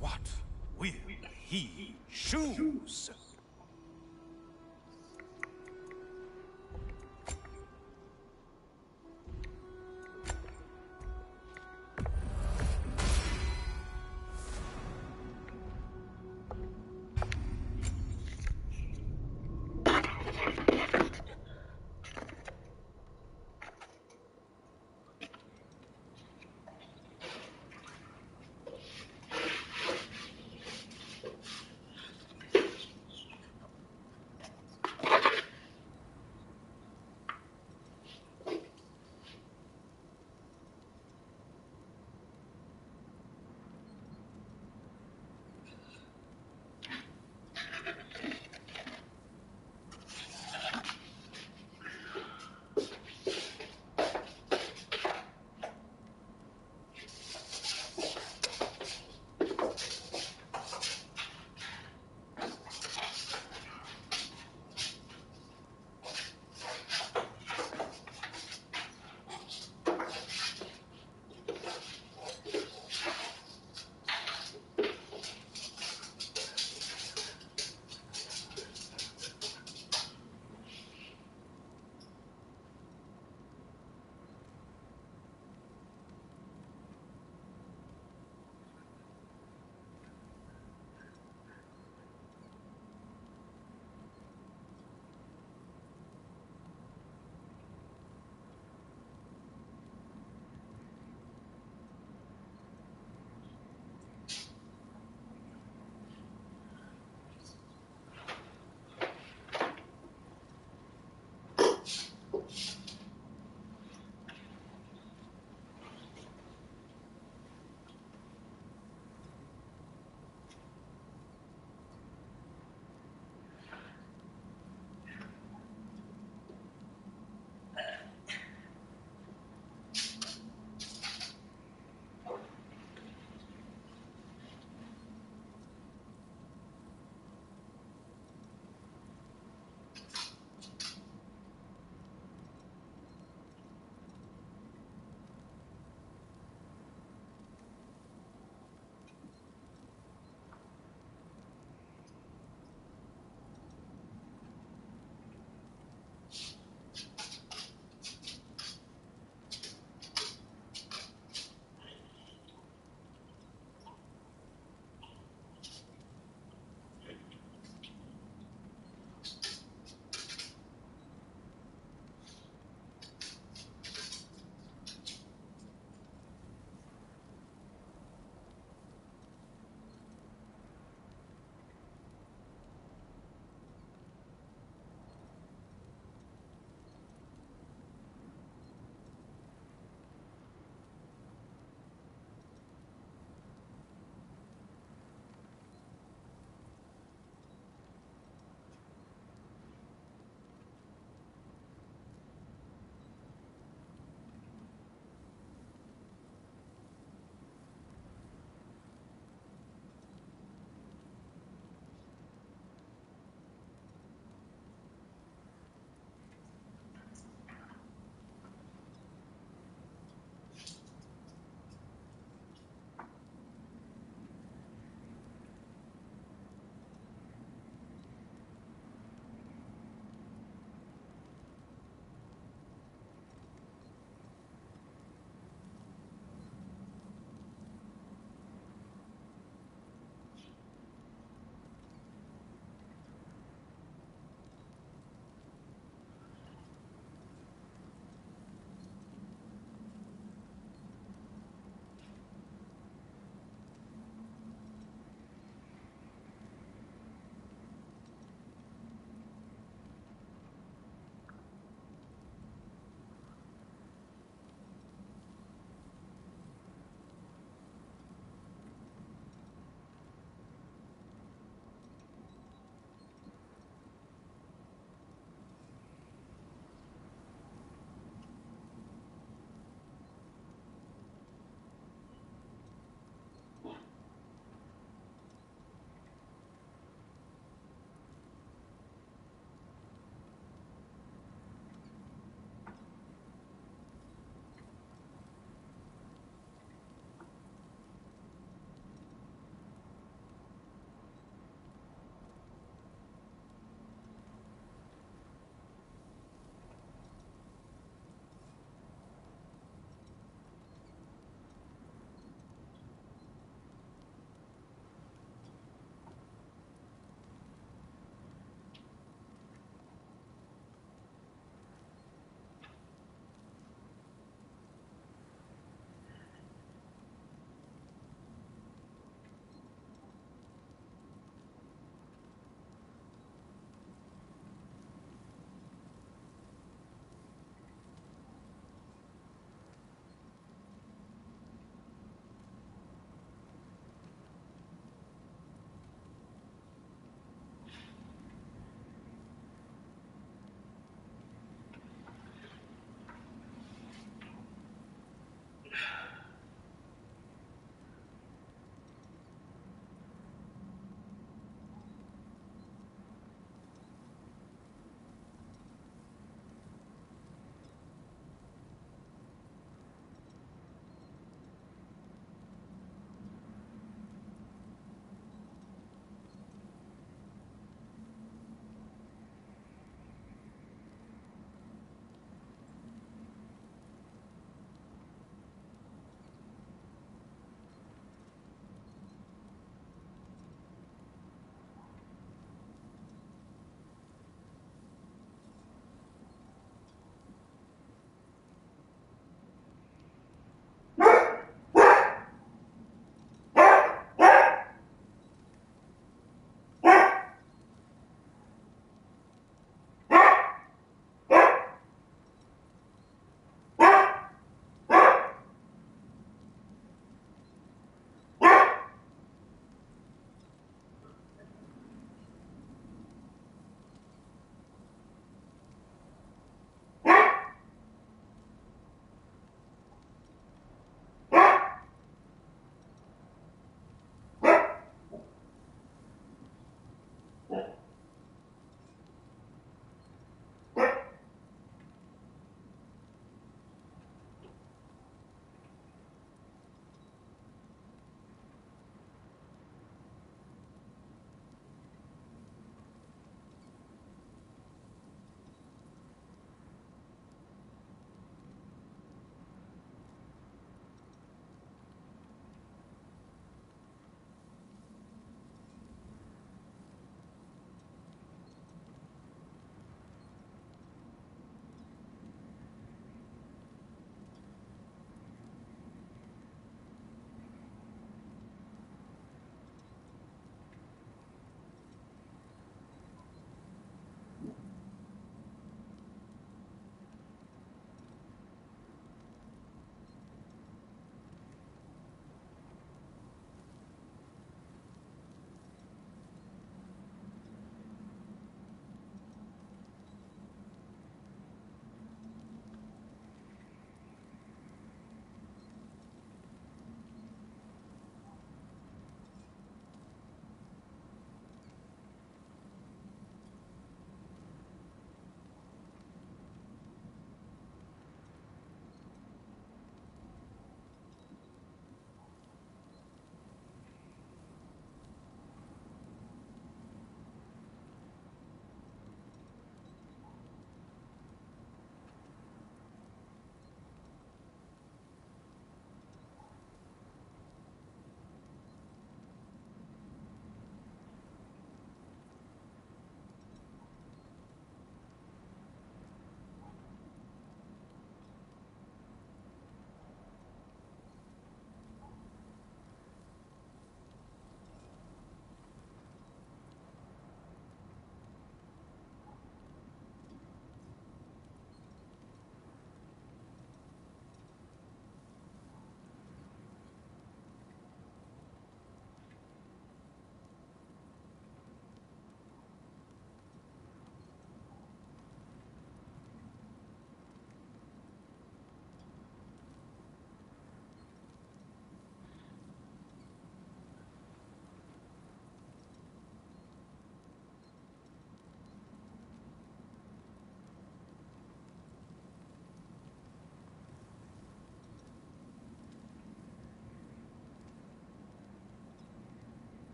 Speaker 4: What will he choose?